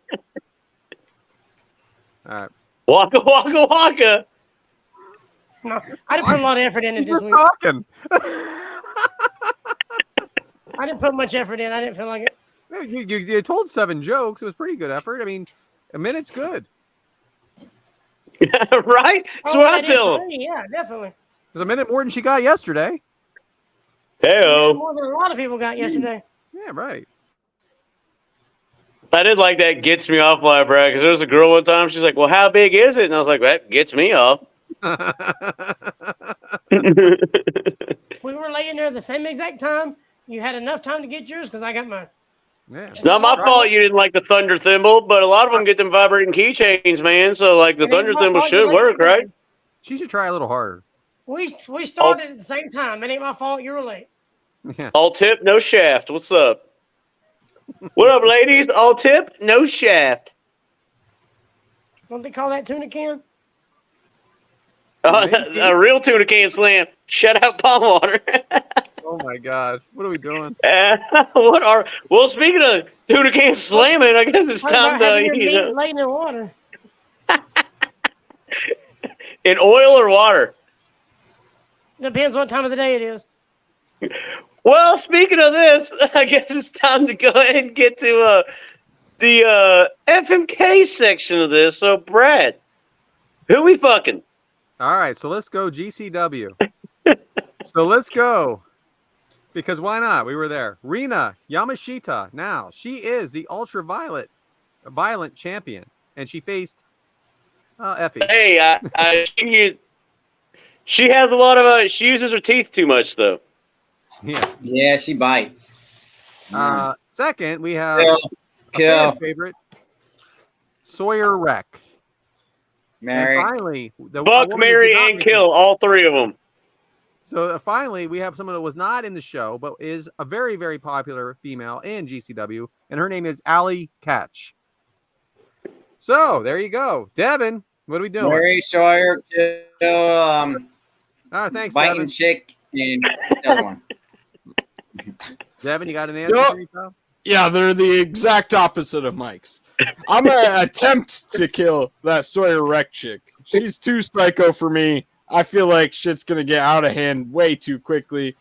All right. Waka, waka, waka. No, I didn't put a lot of effort into this We're week. talking. I didn't put much effort in. I didn't feel like it. You told 7 jokes. It was pretty good effort. I mean, a minute's good. Right? That's what I that is feel. funny. Yeah, definitely. It was a minute more than she got yesterday. Hey-o. More than a lot of people got yesterday. Yeah, right. I did like that gets me off my brag because there was a girl one time. She's like, well, how big is it? And I was like, that gets me off. We were laying there at the same exact time. You had enough time to get yours because I got mine. Yeah. It's not my fault you didn't like the thunder thimble, but a lot of them get them vibrating keychains, man. So, like, the It ain't thunder my thimble fault you should like work, that. right? She should try a little harder. We started at the same time. It ain't my fault you were late. Yeah. All tip, no shaft. What's up? What up, ladies? All tip, no shaft. Don't they call that tuna can? A real tuna can slam. Shut out palm water. Oh my God. What are we doing? Well, speaking of tuna can slamming, I guess it's What time about having to, your meat laid in water? in oil or water. Depends what time of the day it is. Well, speaking of this, I guess it's time to go ahead and get to the FMK section of this. So, Brad, who we fucking? All right, so let's go GCW. So let's go. Because why not? We were there. Rina Yamashita. Now, she is the violent champion. And she faced Effie. Hey, she has a lot of, she uses her teeth too much, though. Yeah. Yeah, she bites. Second, we have Kill. fan favorite, Sawyer Wreck. Mary. And finally, Fuck, marry, and kill, all 3 of them. So finally, we have someone that was not in the show, but is a very, very popular female in GCW, and her name is Allie Catch. So there you go, Devyn. What are we doing? Mary, Sawyer, kill, All right, thanks, biting Devyn. chick, and the other one. Devyn, you got an answer Yep. for yourself? Yeah, they're the exact opposite of Mike's. I'm gonna attempt to kill that Sawyer Wreck chick. She's too psycho for me. I feel like shit's gonna get out of hand way too quickly.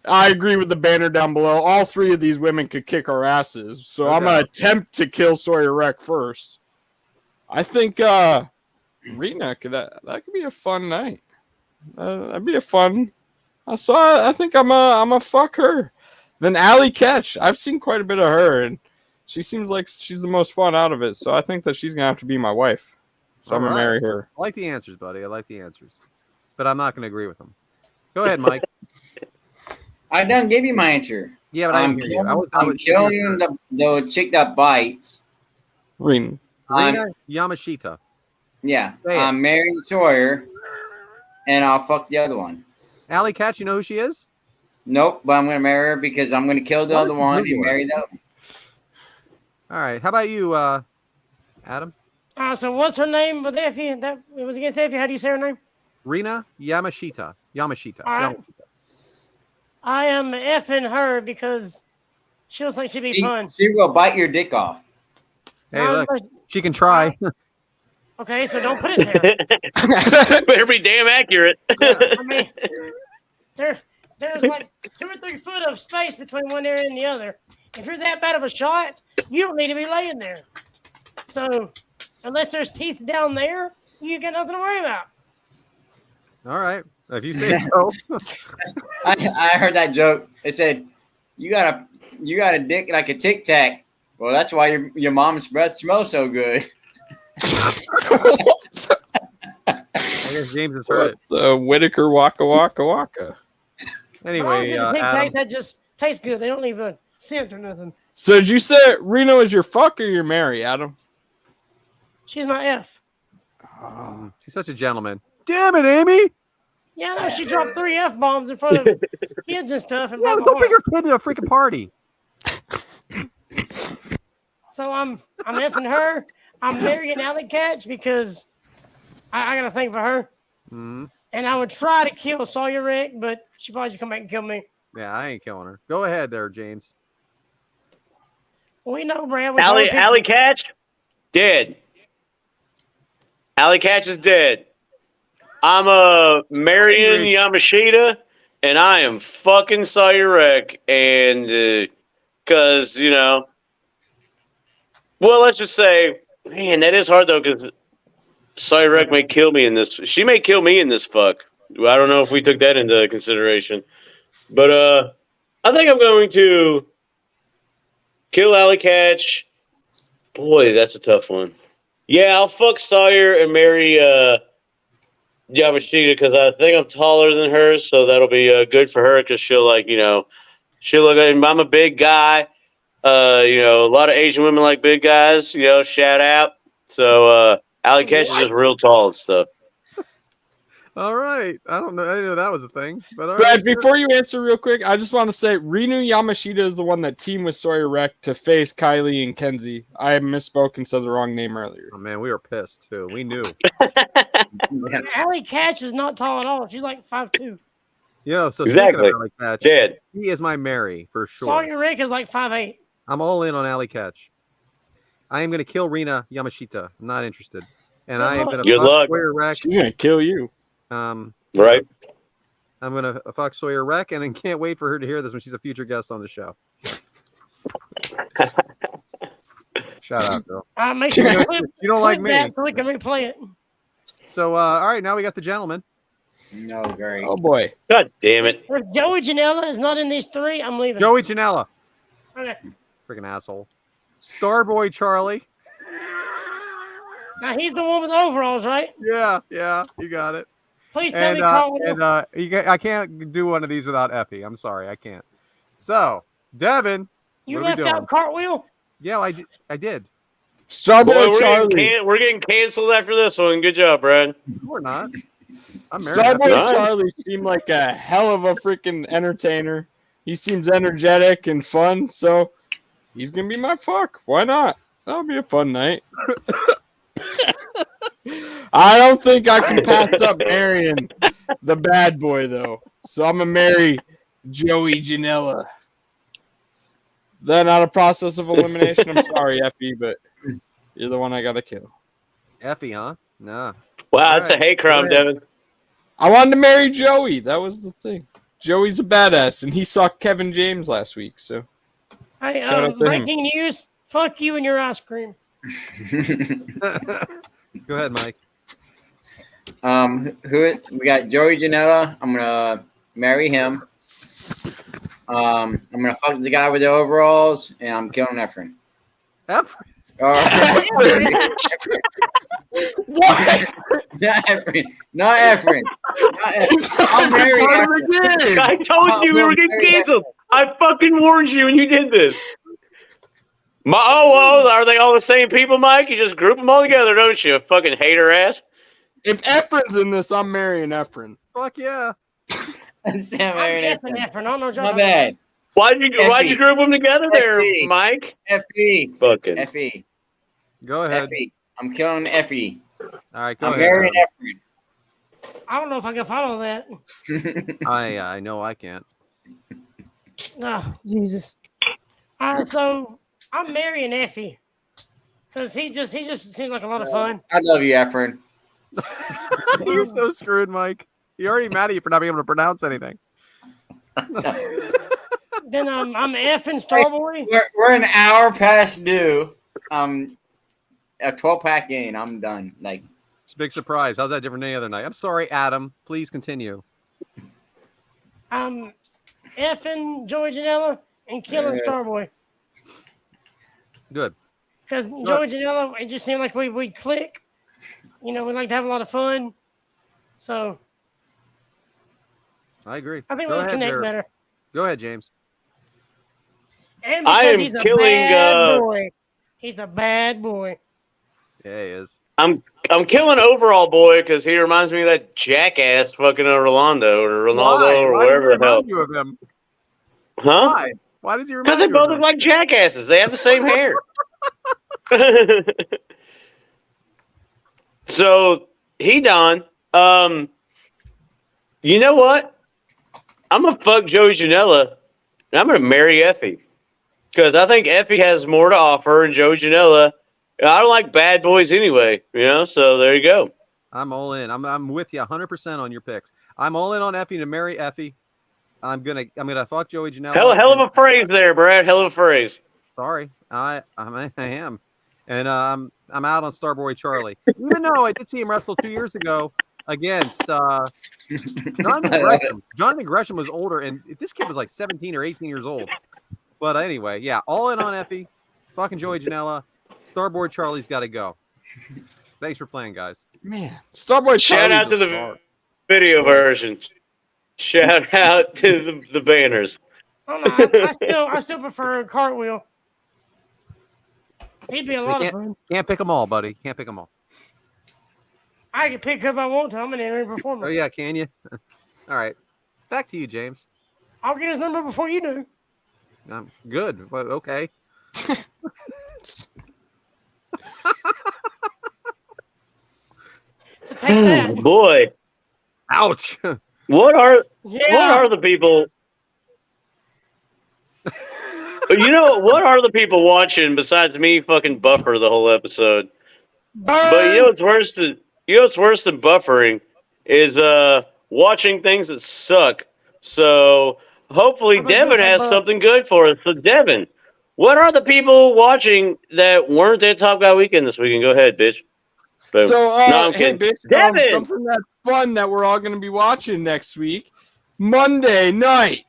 I agree with the banner down below. All 3 of these women could kick our asses. So I'm gonna attempt to kill Sawyer Wreck first. I think Rena that could be a fun night. That'd be a fun. I think I'm a fuck her. Then Allie Catch. I've seen quite a bit of her, and she seems like she's the most fun out of it. So I think that she's gonna have to be my wife. So I'm gonna marry her. I like the answers, buddy. I like the answers, but I'm not going to agree with them. Go ahead, Mike. I done give you my answer. Yeah, but I'm killing the chick that bites. Rena. Rina Yamashita. Yeah, Say it. I'm marrying Sawyer, and I'll fuck the other one. Allie Catch, you know who she is? Nope, but I'm gonna marry her because I'm gonna kill the What other is one Google and marry the other one. All right. How about you, Adam? So what's her name with Effie? That it was against Effie. How do you say her name? Rina Yamashita. Yamashita. All right. I am effing her because she looks like she'd be fun. She will bite your dick off. Hey, look, she can try. Okay, so don't put it there. Better be damn accurate. I mean, there's like 2 or 3 foot of space between one area and the other. If you're that bad of a shot, you don't need to be laying there. So, unless there's teeth down there, you got nothing to worry about. All right. If you say so. I heard that joke. They said, you got a dick like a Tic Tac. Well, that's why your mom's breath smells so good. I guess James has heard it. Whitaker Waka Waka Waka. Anyway, Adam. That just tastes good. They don't leave a scent or nothing. So did you say Reno is your fuck or your Mary, Adam? She's my F. She's such a gentleman. Damn it, Amy. Yeah, I know. She dropped 3 F-bombs in front of kids and stuff. And Yeah, broke my don't bring heart. your kid to a freaking party. So I'm effing her. I'm marrying Allie Catch because I got a thing for her. Mm-hmm. And I would try to kill Sawyer Wreck, but she probably just come back and kill me. Yeah, I ain't killing her. Go ahead there, James. We know, Brad. Allie Catch, dead. Allie Catch is dead. I'm marrying Yamashita and I am fucking Sawyer Wreck, and because well, let's just say, man, that is hard though, because Sawyer Wreck may kill me in this. She may kill me in this fuck. I don't know if we took that into consideration, but I think I'm going to kill Alley Catch. Boy, that's a tough one. Yeah, I'll fuck Sawyer and marry Yamashita because I think I'm taller than her, so that'll be good for her because she'll she'll look. I'm a big guy. A lot of Asian women like big guys. Shout out. So Alley Catch is just real tall and stuff. All right. I don't know. I didn't know that was a thing. But all Brad, right. before you answer real quick, I just want to say Rinu Yamashita is the one that teamed with Sawyer Wreck to face Kylie and Kenzie. I misspoke and said the wrong name earlier. Oh man, we were pissed too. We knew. Alley Catch is not tall at all. She's like 5'2". So Exactly. speaking of Alley Catch, Dead. he is my Mary for sure. Sawyer Wreck is like 5'8". I'm all in on Alley Catch. I am going to kill Rina Yamashita. I'm not interested. And I am going to Good luck. fuck Sawyer Wreck. She's gonna kill you. Right. I'm going to fuck Sawyer Wreck, and I can't wait for her to hear this when she's a future guest on the show. Shout out, girl. Make sure You don't like me. that so we can replay it. So, all right, now we got the gentleman. No, very. Oh boy. God damn it. If Joey Janela is not in these three, I'm leaving. Joey Janela. Okay. Freaking asshole. Starboy Charlie. Now he's the one with the overalls, right? Yeah, you got it. Please tell me Carl. I can't do one of these without Effie. I'm sorry, I can't. So, Devyn, You what are we left doing? out Cartwheel? Yeah, I did. Starboy Boy, Charlie. we're getting canceled after this one. Good job, Brad. We're not. I'm married. Starboy Nice. Charlie seemed like a hell of a freaking entertainer. He seems energetic and fun, so he's gonna be my fuck. Why not? That'll be a fun night. I don't think I can pass up marrying the bad boy though. So I'm gonna marry Joey Janela. Then out of process of elimination, I'm sorry, Effie, but you're the one I gotta kill. Effie, huh? Nah. Wow, that's a Alright, hate crime, go ahead. Devin. I wanted to marry Joey. That was the thing. Joey's a badass, and he saw Kevin James last week. So Hey, Shout out to him. breaking news. Fuck you and your ice cream. Go ahead, Mike. We got Joey Janela. I'm gonna marry him. I'm gonna fuck the guy with the overalls, and I'm killing Efren. Effie. what? Not Efren. Not Efren. I'll marry Efren. I told you we were getting canceled. I fucking warned you, and you did this. Are they all the same people, Mike? You just group them all together, don't you? Fucking hater ass. If Efren's in this, I'm marrying Efren. Fuck yeah. I'm guessing Efren. I don't know. My bad. Why'd you group them together there, Effie. Mike? Effie. Fucking. Effie. Go ahead. Effie. I'm killing Effie. All right, go I'm ahead. marrying Efren. I don't know if I can follow that. I know I can't. Oh, Jesus. All right, so I'm marrying Effie. Because he just seems like a lot of fun. I love you, Efren. You're so screwed, Mike. You're already mad at you for not being able to pronounce anything. Then I'm effing Starboy. We're an hour past due. A 12-pack in. I'm done. Like, It's a big surprise. How's that different than any other night? I'm sorry, Adam. Please continue. I'm effing Joey Janela and killing Starboy. Good. Because Joey Janela, it just seemed like we'd click. We like to have a lot of fun. So I agree. I think Go we'll ahead, connect Jared. better. Go ahead, James. And I because am he's a killing, bad boy. He's a bad boy. Yeah, he is. I'm killing Overall Boy because he reminds me of that jackass fucking Rolando or Ronaldo or Why whatever does he the hell. remind you of him? Huh? Why? Why does he remind Because they you both of look him? like jackasses. They have the same hair. So he done. You know what? I'm gonna fuck Joey Janela and I'm gonna marry Effie. Because I think Effie has more to offer and Joey Janela. I don't like bad boys anyway, so there you go. I'm all in. I'm with you 100% on your picks. I'm all in on Effie to marry Effie. I'm gonna fuck Joey Janela. Hell of a phrase there, Brad. Hell of a phrase. Sorry, I am, and I'm out on Starboy Charlie. Even though I did see him wrestle 2 years ago against Jonathan Gresham. Jonathan Gresham was older, and this kid was like 17 or 18 years old. But anyway, yeah, all in on Effie, fucking Joey Janela. Starboard Charlie's got to go. Thanks for playing, guys. Man, Starboy Shout out to the video version. Shout out to the banners. I don't know. I still prefer Cartwheel. He'd be a lot of fun. Can't pick them all, buddy. Can't pick them all. I can pick who I want to. I'm an in-ring performer. Oh yeah, can you? All right, back to you, James. I'll get his number before you do. Good. Well, okay. So take that. Boy. Ouch. What are the people? What are the people watching besides me fucking buffer the whole episode? Burn. But you know what's worse than buffering is watching things that suck. So hopefully Devyn has something good for us. So Devyn, what are the people watching that weren't at Top Guy Weekend this weekend? Go ahead, bitch. Boom. So, I'm hey, kidding. bitch, something that's fun that we're all going to be watching next week. Monday night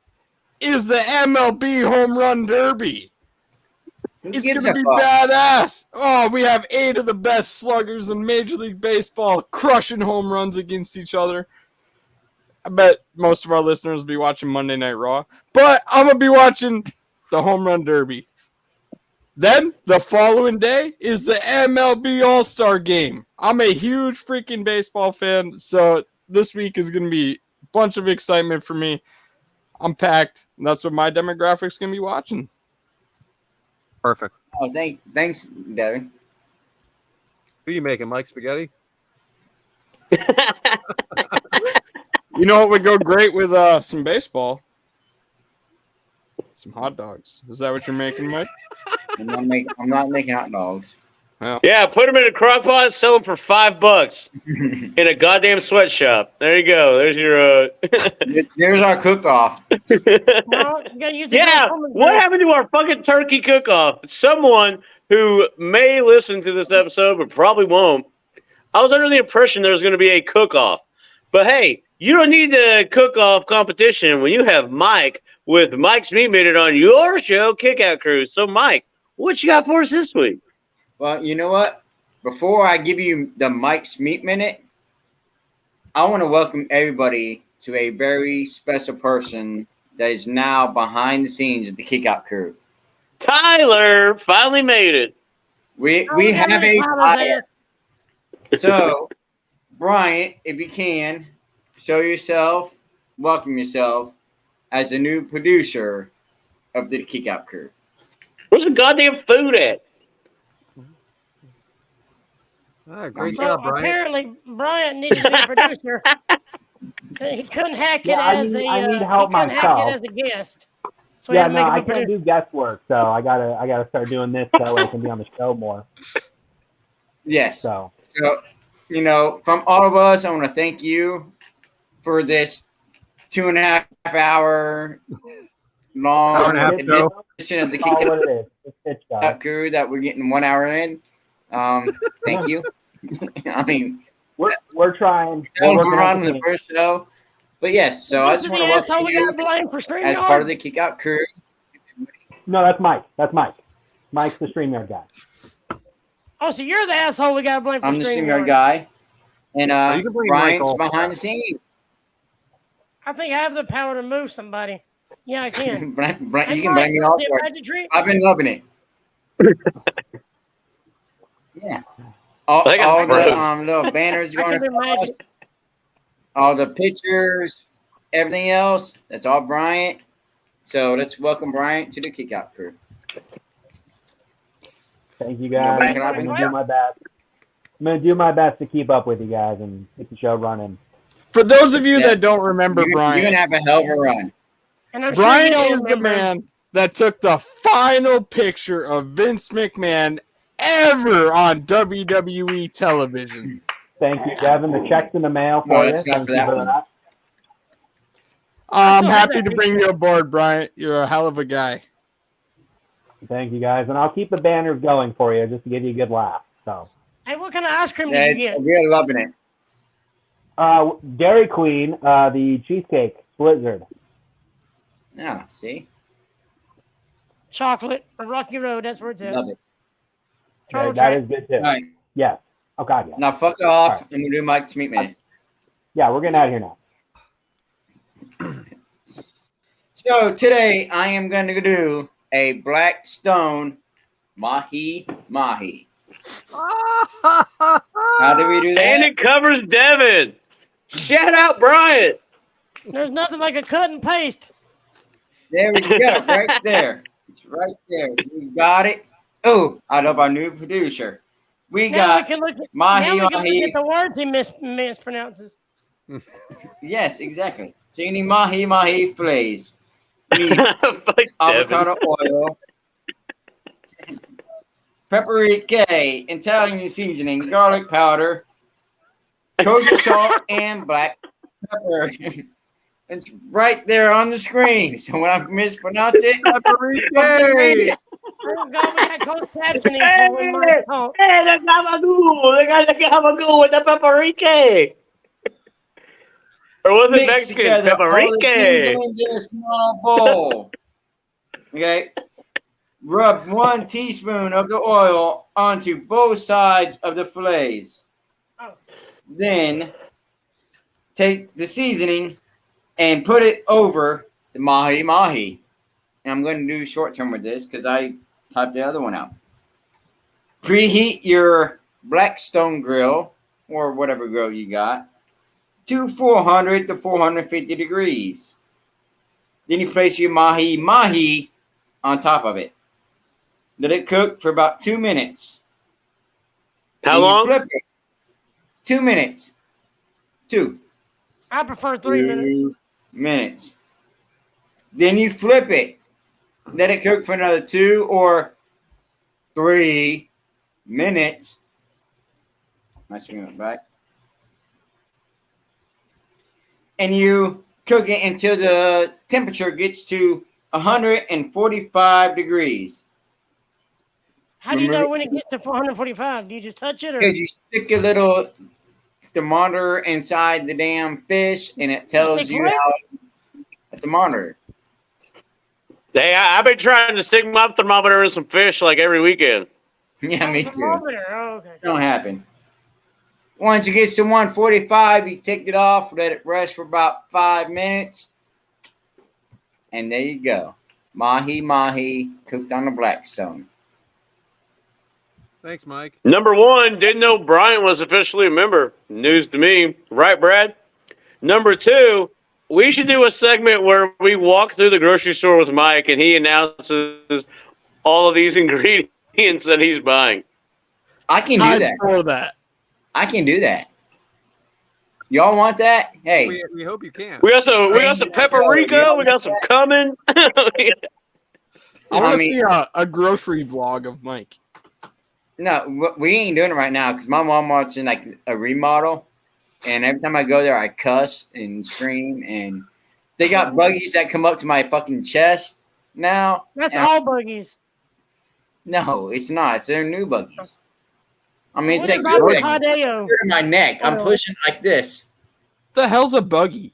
is the MLB Home Run Derby. It's going to be badass. Oh, we have 8 of the best sluggers in Major League Baseball crushing home runs against each other. I bet most of our listeners will be watching Monday Night Raw. But I'm going to be watching the Home Run Derby. Then, the following day is the MLB All-Star Game. I'm a huge freaking baseball fan, so this week is going to be a bunch of excitement for me. I'm packed, and that's what my demographic's going to be watching. Perfect. Oh, thanks, Devyn. Who are you making, Mike Spaghetti? You know what would go great with some baseball? Some hot dogs. Is that what you're making, Mike? I'm not making hot dogs. Well. Yeah, put them in a crock pot, sell them for $5 in a goddamn sweatshop. There you go. There's your. There's our cook-off. Well, you gotta use the what happened to our fucking turkey cook-off? Someone who may listen to this episode but probably won't. I was under the impression there was going to be a cook-off, but hey, you don't need the cook-off competition when you have Mike with Mike's Meat Minute on your show, Kickout Crew. So, Mike, what you got for us this week? Well, you know what? Before I give you the Mike's Meat Minute, I want to welcome everybody to a very special person that is now behind the scenes of the Kickout Crew. Tyler finally made it. We have a buyer. So, Bryant, if you can, welcome yourself as the new producer of the Kickout Crew. Where's the goddamn food at? Great So job, Brian. apparently, Bryant needed to be a producer. So he couldn't hack it I as need help hack it myself. as a guest. So he Yeah, had to no, make I him a can't do guest work, so I gotta start doing this that way I can be on the show more. Yes. So from all of us, I want to thank you for this 2.5 hour long edition of the Kickout Crew that we're getting 1 hour in. Thank you. I mean, we're trying. We're on the first show, but yes. So I just want to welcome you as part of the Kickout Crew. No, that's Mike. Mike's the StreamYard guy. Oh, so you're the asshole we got to blame for I'm the StreamYard guy, and Brian's behind the scenes. I think I have the power to move somebody. Yeah, I can. Brian, you can blame me all for it. I've been loving it. Yeah. All the little banners going across, all the pictures, everything else, that's all Bryant. So let's welcome Bryant to the Kickout Crew. Thank you, guys. I'm going to do my best. I'm going to do my best to keep up with you guys and get the show running. For those of you that don't remember Bryant, you're going to have a hell of a run. Bryant is the man that took the final picture of Vince McMahon ever on WWE television. Thank you, Devyn. The check's in the mail for you. Thank you for that. I'm still have happy that to bring you aboard, Bryant. You're a hell of a guy. Thank you, guys. And I'll keep the banners going for you just to give you a good laugh. So, Hey, what kind of ice cream Yeah, did you get? we're loving it. Dairy Queen, the cheesecake blizzard. Yeah, see? Chocolate or Rocky Road. That's where it's at. Love it. Turtle Okay, that Track. is good too. All right. Yes. Oh God, yes. Now fuck off. All right. I'm going to do Mike's Meat Minute. Yeah, we're getting out of here now. So today I am going to do a black stone mahi mahi. How do we do that? And it covers Devyn. Shout out, Bryant. There's nothing like a cut and paste. There we go, right there. It's right there. We got it. Oh, I love our new producer. We Now got we can look at, mahi now we can mahi. look at the words he mispronounces. Yes, exactly. So you need mahi mahi fillets. You need Fuck Devyn. avocado oil, paprika, Italian seasoning, garlic powder, kosher salt, and black pepper. It's right there on the screen. So when I mispronounce it, fucking read it. Thank God we had closed captioning for when Mike talked. Hey, the gabagool. They got the gabagool with the paprika. Or was it Mix Mexican? together all the Paprika. seasonings in a small bowl. Okay. Rub 1 teaspoon of the oil onto both sides of the fillets. Oh. Then take the seasoning and put it over the mahi mahi. And I'm going to do short term with this because I typed the other one out. Preheat your Blackstone grill or whatever grill you got to 400 to 450 degrees. Then you place your mahi mahi on top of it. Let it cook for about 2 minutes. How Then you long? flip it. 2 minutes. 2. I prefer 3 minutes. 2 minutes. Then you flip it. Let it cook for another 2 or 3 minutes. My screen went back. And you cook it until the temperature gets to 145 degrees. How do you know when it gets to 445? Do you just touch it or? Because you stick a little thermometer inside the damn fish, and it tells Stick you what? how a thermometer. Hey, I've been trying to stick my thermometer in some fish like every weekend. Yeah, me too. Thermometer. Oh, okay. Don't happen. Once it gets to 145, you take it off, let it rest for about 5 minutes, and there you go. Mahi mahi cooked on the Blackstone. Thanks, Mike. Number 1, didn't know Bryant was officially a member. News to me. Right, Brad? Number 2, we should do a segment where we walk through the grocery store with Mike and he announces all of these ingredients that he's buying. I can do I'm that. for that. I can do that. Y'all want that? Hey, We hope you can. We got some paprika. We got some cumin. I want I to mean- see a grocery vlog of Mike. no, we ain't doing it right now because my Walmart's in like a remodel, and every time I go there, I cuss and scream, and they got buggies that come up to my fucking chest now. That's and all buggies. No, it's not. It's their new buggies. I mean, it's What like about good avocado? to my neck. I'm pushing like this. The hell's a buggy?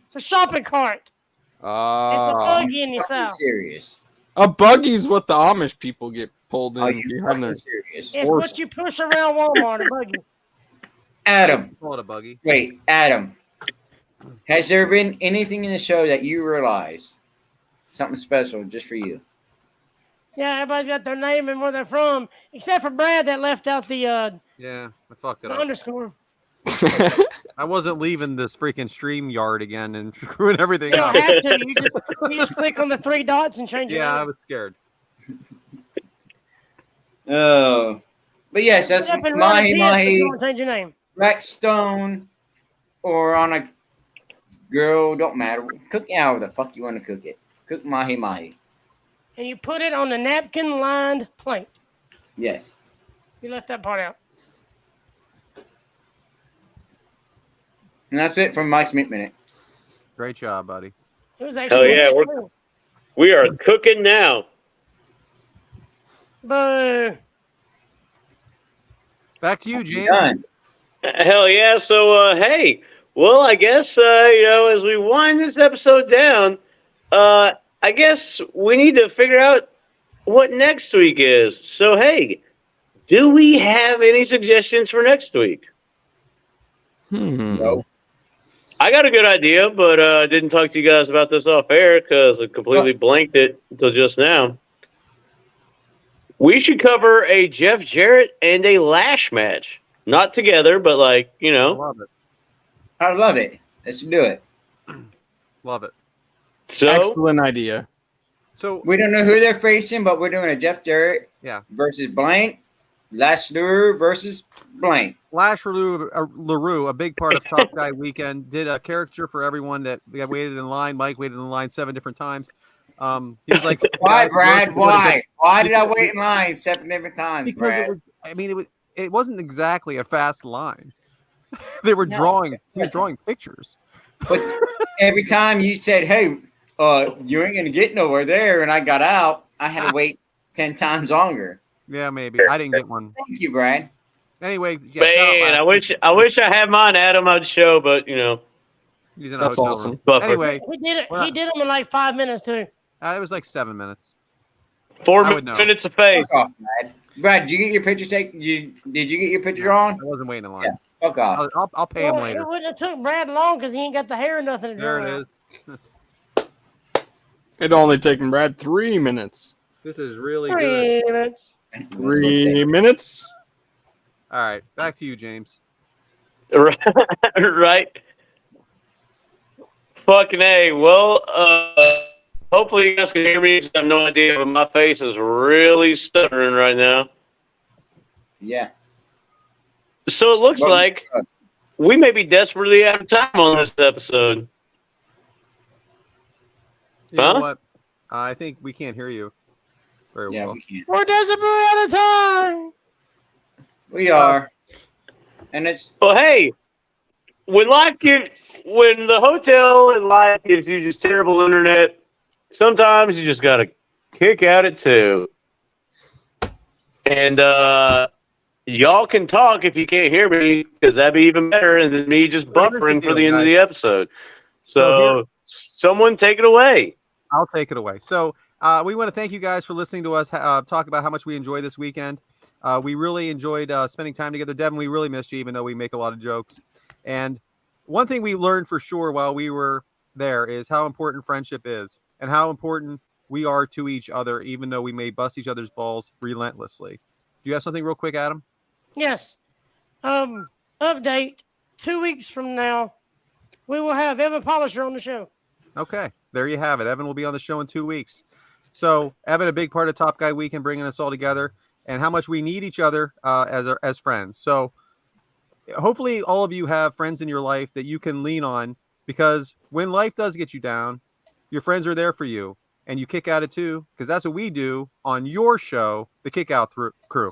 It's a shopping cart. It's the buggy in the Fucking south. serious. A buggy's what the Amish people get pulled in Are you behind their. fucking serious? It's Horse. what you push around Walmart, a buggy. Adam, Call it a buggy. wait, Adam. Has there been anything in the show that you realize something special just for you? Yeah, everybody's got their name and where they're from, except for Brad that left out the Yeah, I fucked it up. underscore. I wasn't leaving this freaking StreamYard again and screwing everything You don't up. have to. You just click on the 3 dots and change Yeah, I it. was scared. Oh, but yes, that's Up and run mahi his head, but you mahi, don't change your name. Blackstone, or on a grill. Don't matter. Cook it however the fuck you want to cook it. Cook mahi mahi. And you put it on the napkin-lined plate. Yes. You left that part out. And that's it from Mike's Meat Minute. Great job, buddy. It was Hell actually yeah, we are cooking now. Boo. Back to you, James. Done. Hell yeah. So, hey, well, I guess, as we wind this episode down, I guess we need to figure out what next week is. So, hey, do we have any suggestions for next week? Nope. I got a good idea, but I didn't talk to you guys about this off air because I completely blanked it until just now. We should cover a Jeff Jarrett and a Lash match. Not together, but I love it. I love it. Let's do it. Love it. So Excellent idea. So We don't know who they're facing, but we're doing a Jeff Jarrett versus blank, Lash LaRue versus blank. Lash LaRue, a big part of Top Guy Weekend, did a character for everyone that we waited in line. Mike waited in line 7 different times. He was like, Why, Brad? Why? Why did I wait in line 7 different times, Because Brad? it wasn't exactly a fast line. They were drawing. He was drawing pictures. But every time you said, "Hey, you ain't gonna get nowhere there," and I got out, I had to wait 10 times longer. Yeah, maybe I didn't get one. Thank you, Brad. Anyway, man, I wish I had mine, Adam. I'd show, but he's in a That's hotel awesome. room. Buffer. He Anyway, did it. Well, He did them in like 5 minutes too. it was like 7 minutes. 4 I would know. minutes of face. Fuck off, Brad. Brad, did you get your picture taken? Did you get your picture drawn? I wasn't waiting in line. Yeah. Fuck off. I'll pay him Well, later. it wouldn't have took Brad long because he ain't got the hair or nothing to There draw it out. is. It only taken Brad 3 minutes. This is really good. 3 minutes. 3 minutes. All right, back to you, James. Right. Fucking A. Well, hopefully you guys can hear me. 'Cause I have no idea, but my face is really stuttering right now. Yeah. So it looks like we may be desperately out of time on this episode. You know Huh? what? I think we can't hear you very Yeah, well. we can't. We're desperate out of time. We are. And it's Well, hey, when the hotel and life gives you just terrible internet, sometimes you just gotta kick out at 2. And y'all can talk if you can't hear me, because that'd be even better than me just Well, here's the buffering for deal, the end of guys. the episode. So So someone take it away. I'll take it away. So we want to thank you guys for listening to us talk about how much we enjoy this weekend. We really enjoyed spending time together. Devyn, we really missed you, even though we make a lot of jokes. And one thing we learned for sure while we were there is how important friendship is and how important we are to each other, even though we may bust each other's balls relentlessly. Do you have something real quick, Adam? Yes. Update. 2 weeks from now, we will have Evan Polisher on the show. Okay, there you have it. Evan will be on the show in 2 weeks. So Evan, a big part of Top Guy Weekend, bringing us all together, and how much we need each other as friends. So hopefully all of you have friends in your life that you can lean on, because when life does get you down, your friends are there for you, and you kick out at 2, because that's what we do on your show, the Kick Out Crew.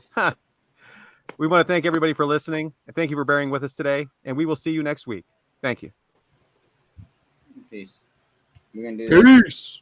We want to thank everybody for listening, and thank you for bearing with us today, and we will see you next week. Thank you. peace. We're gonna do this. Peace.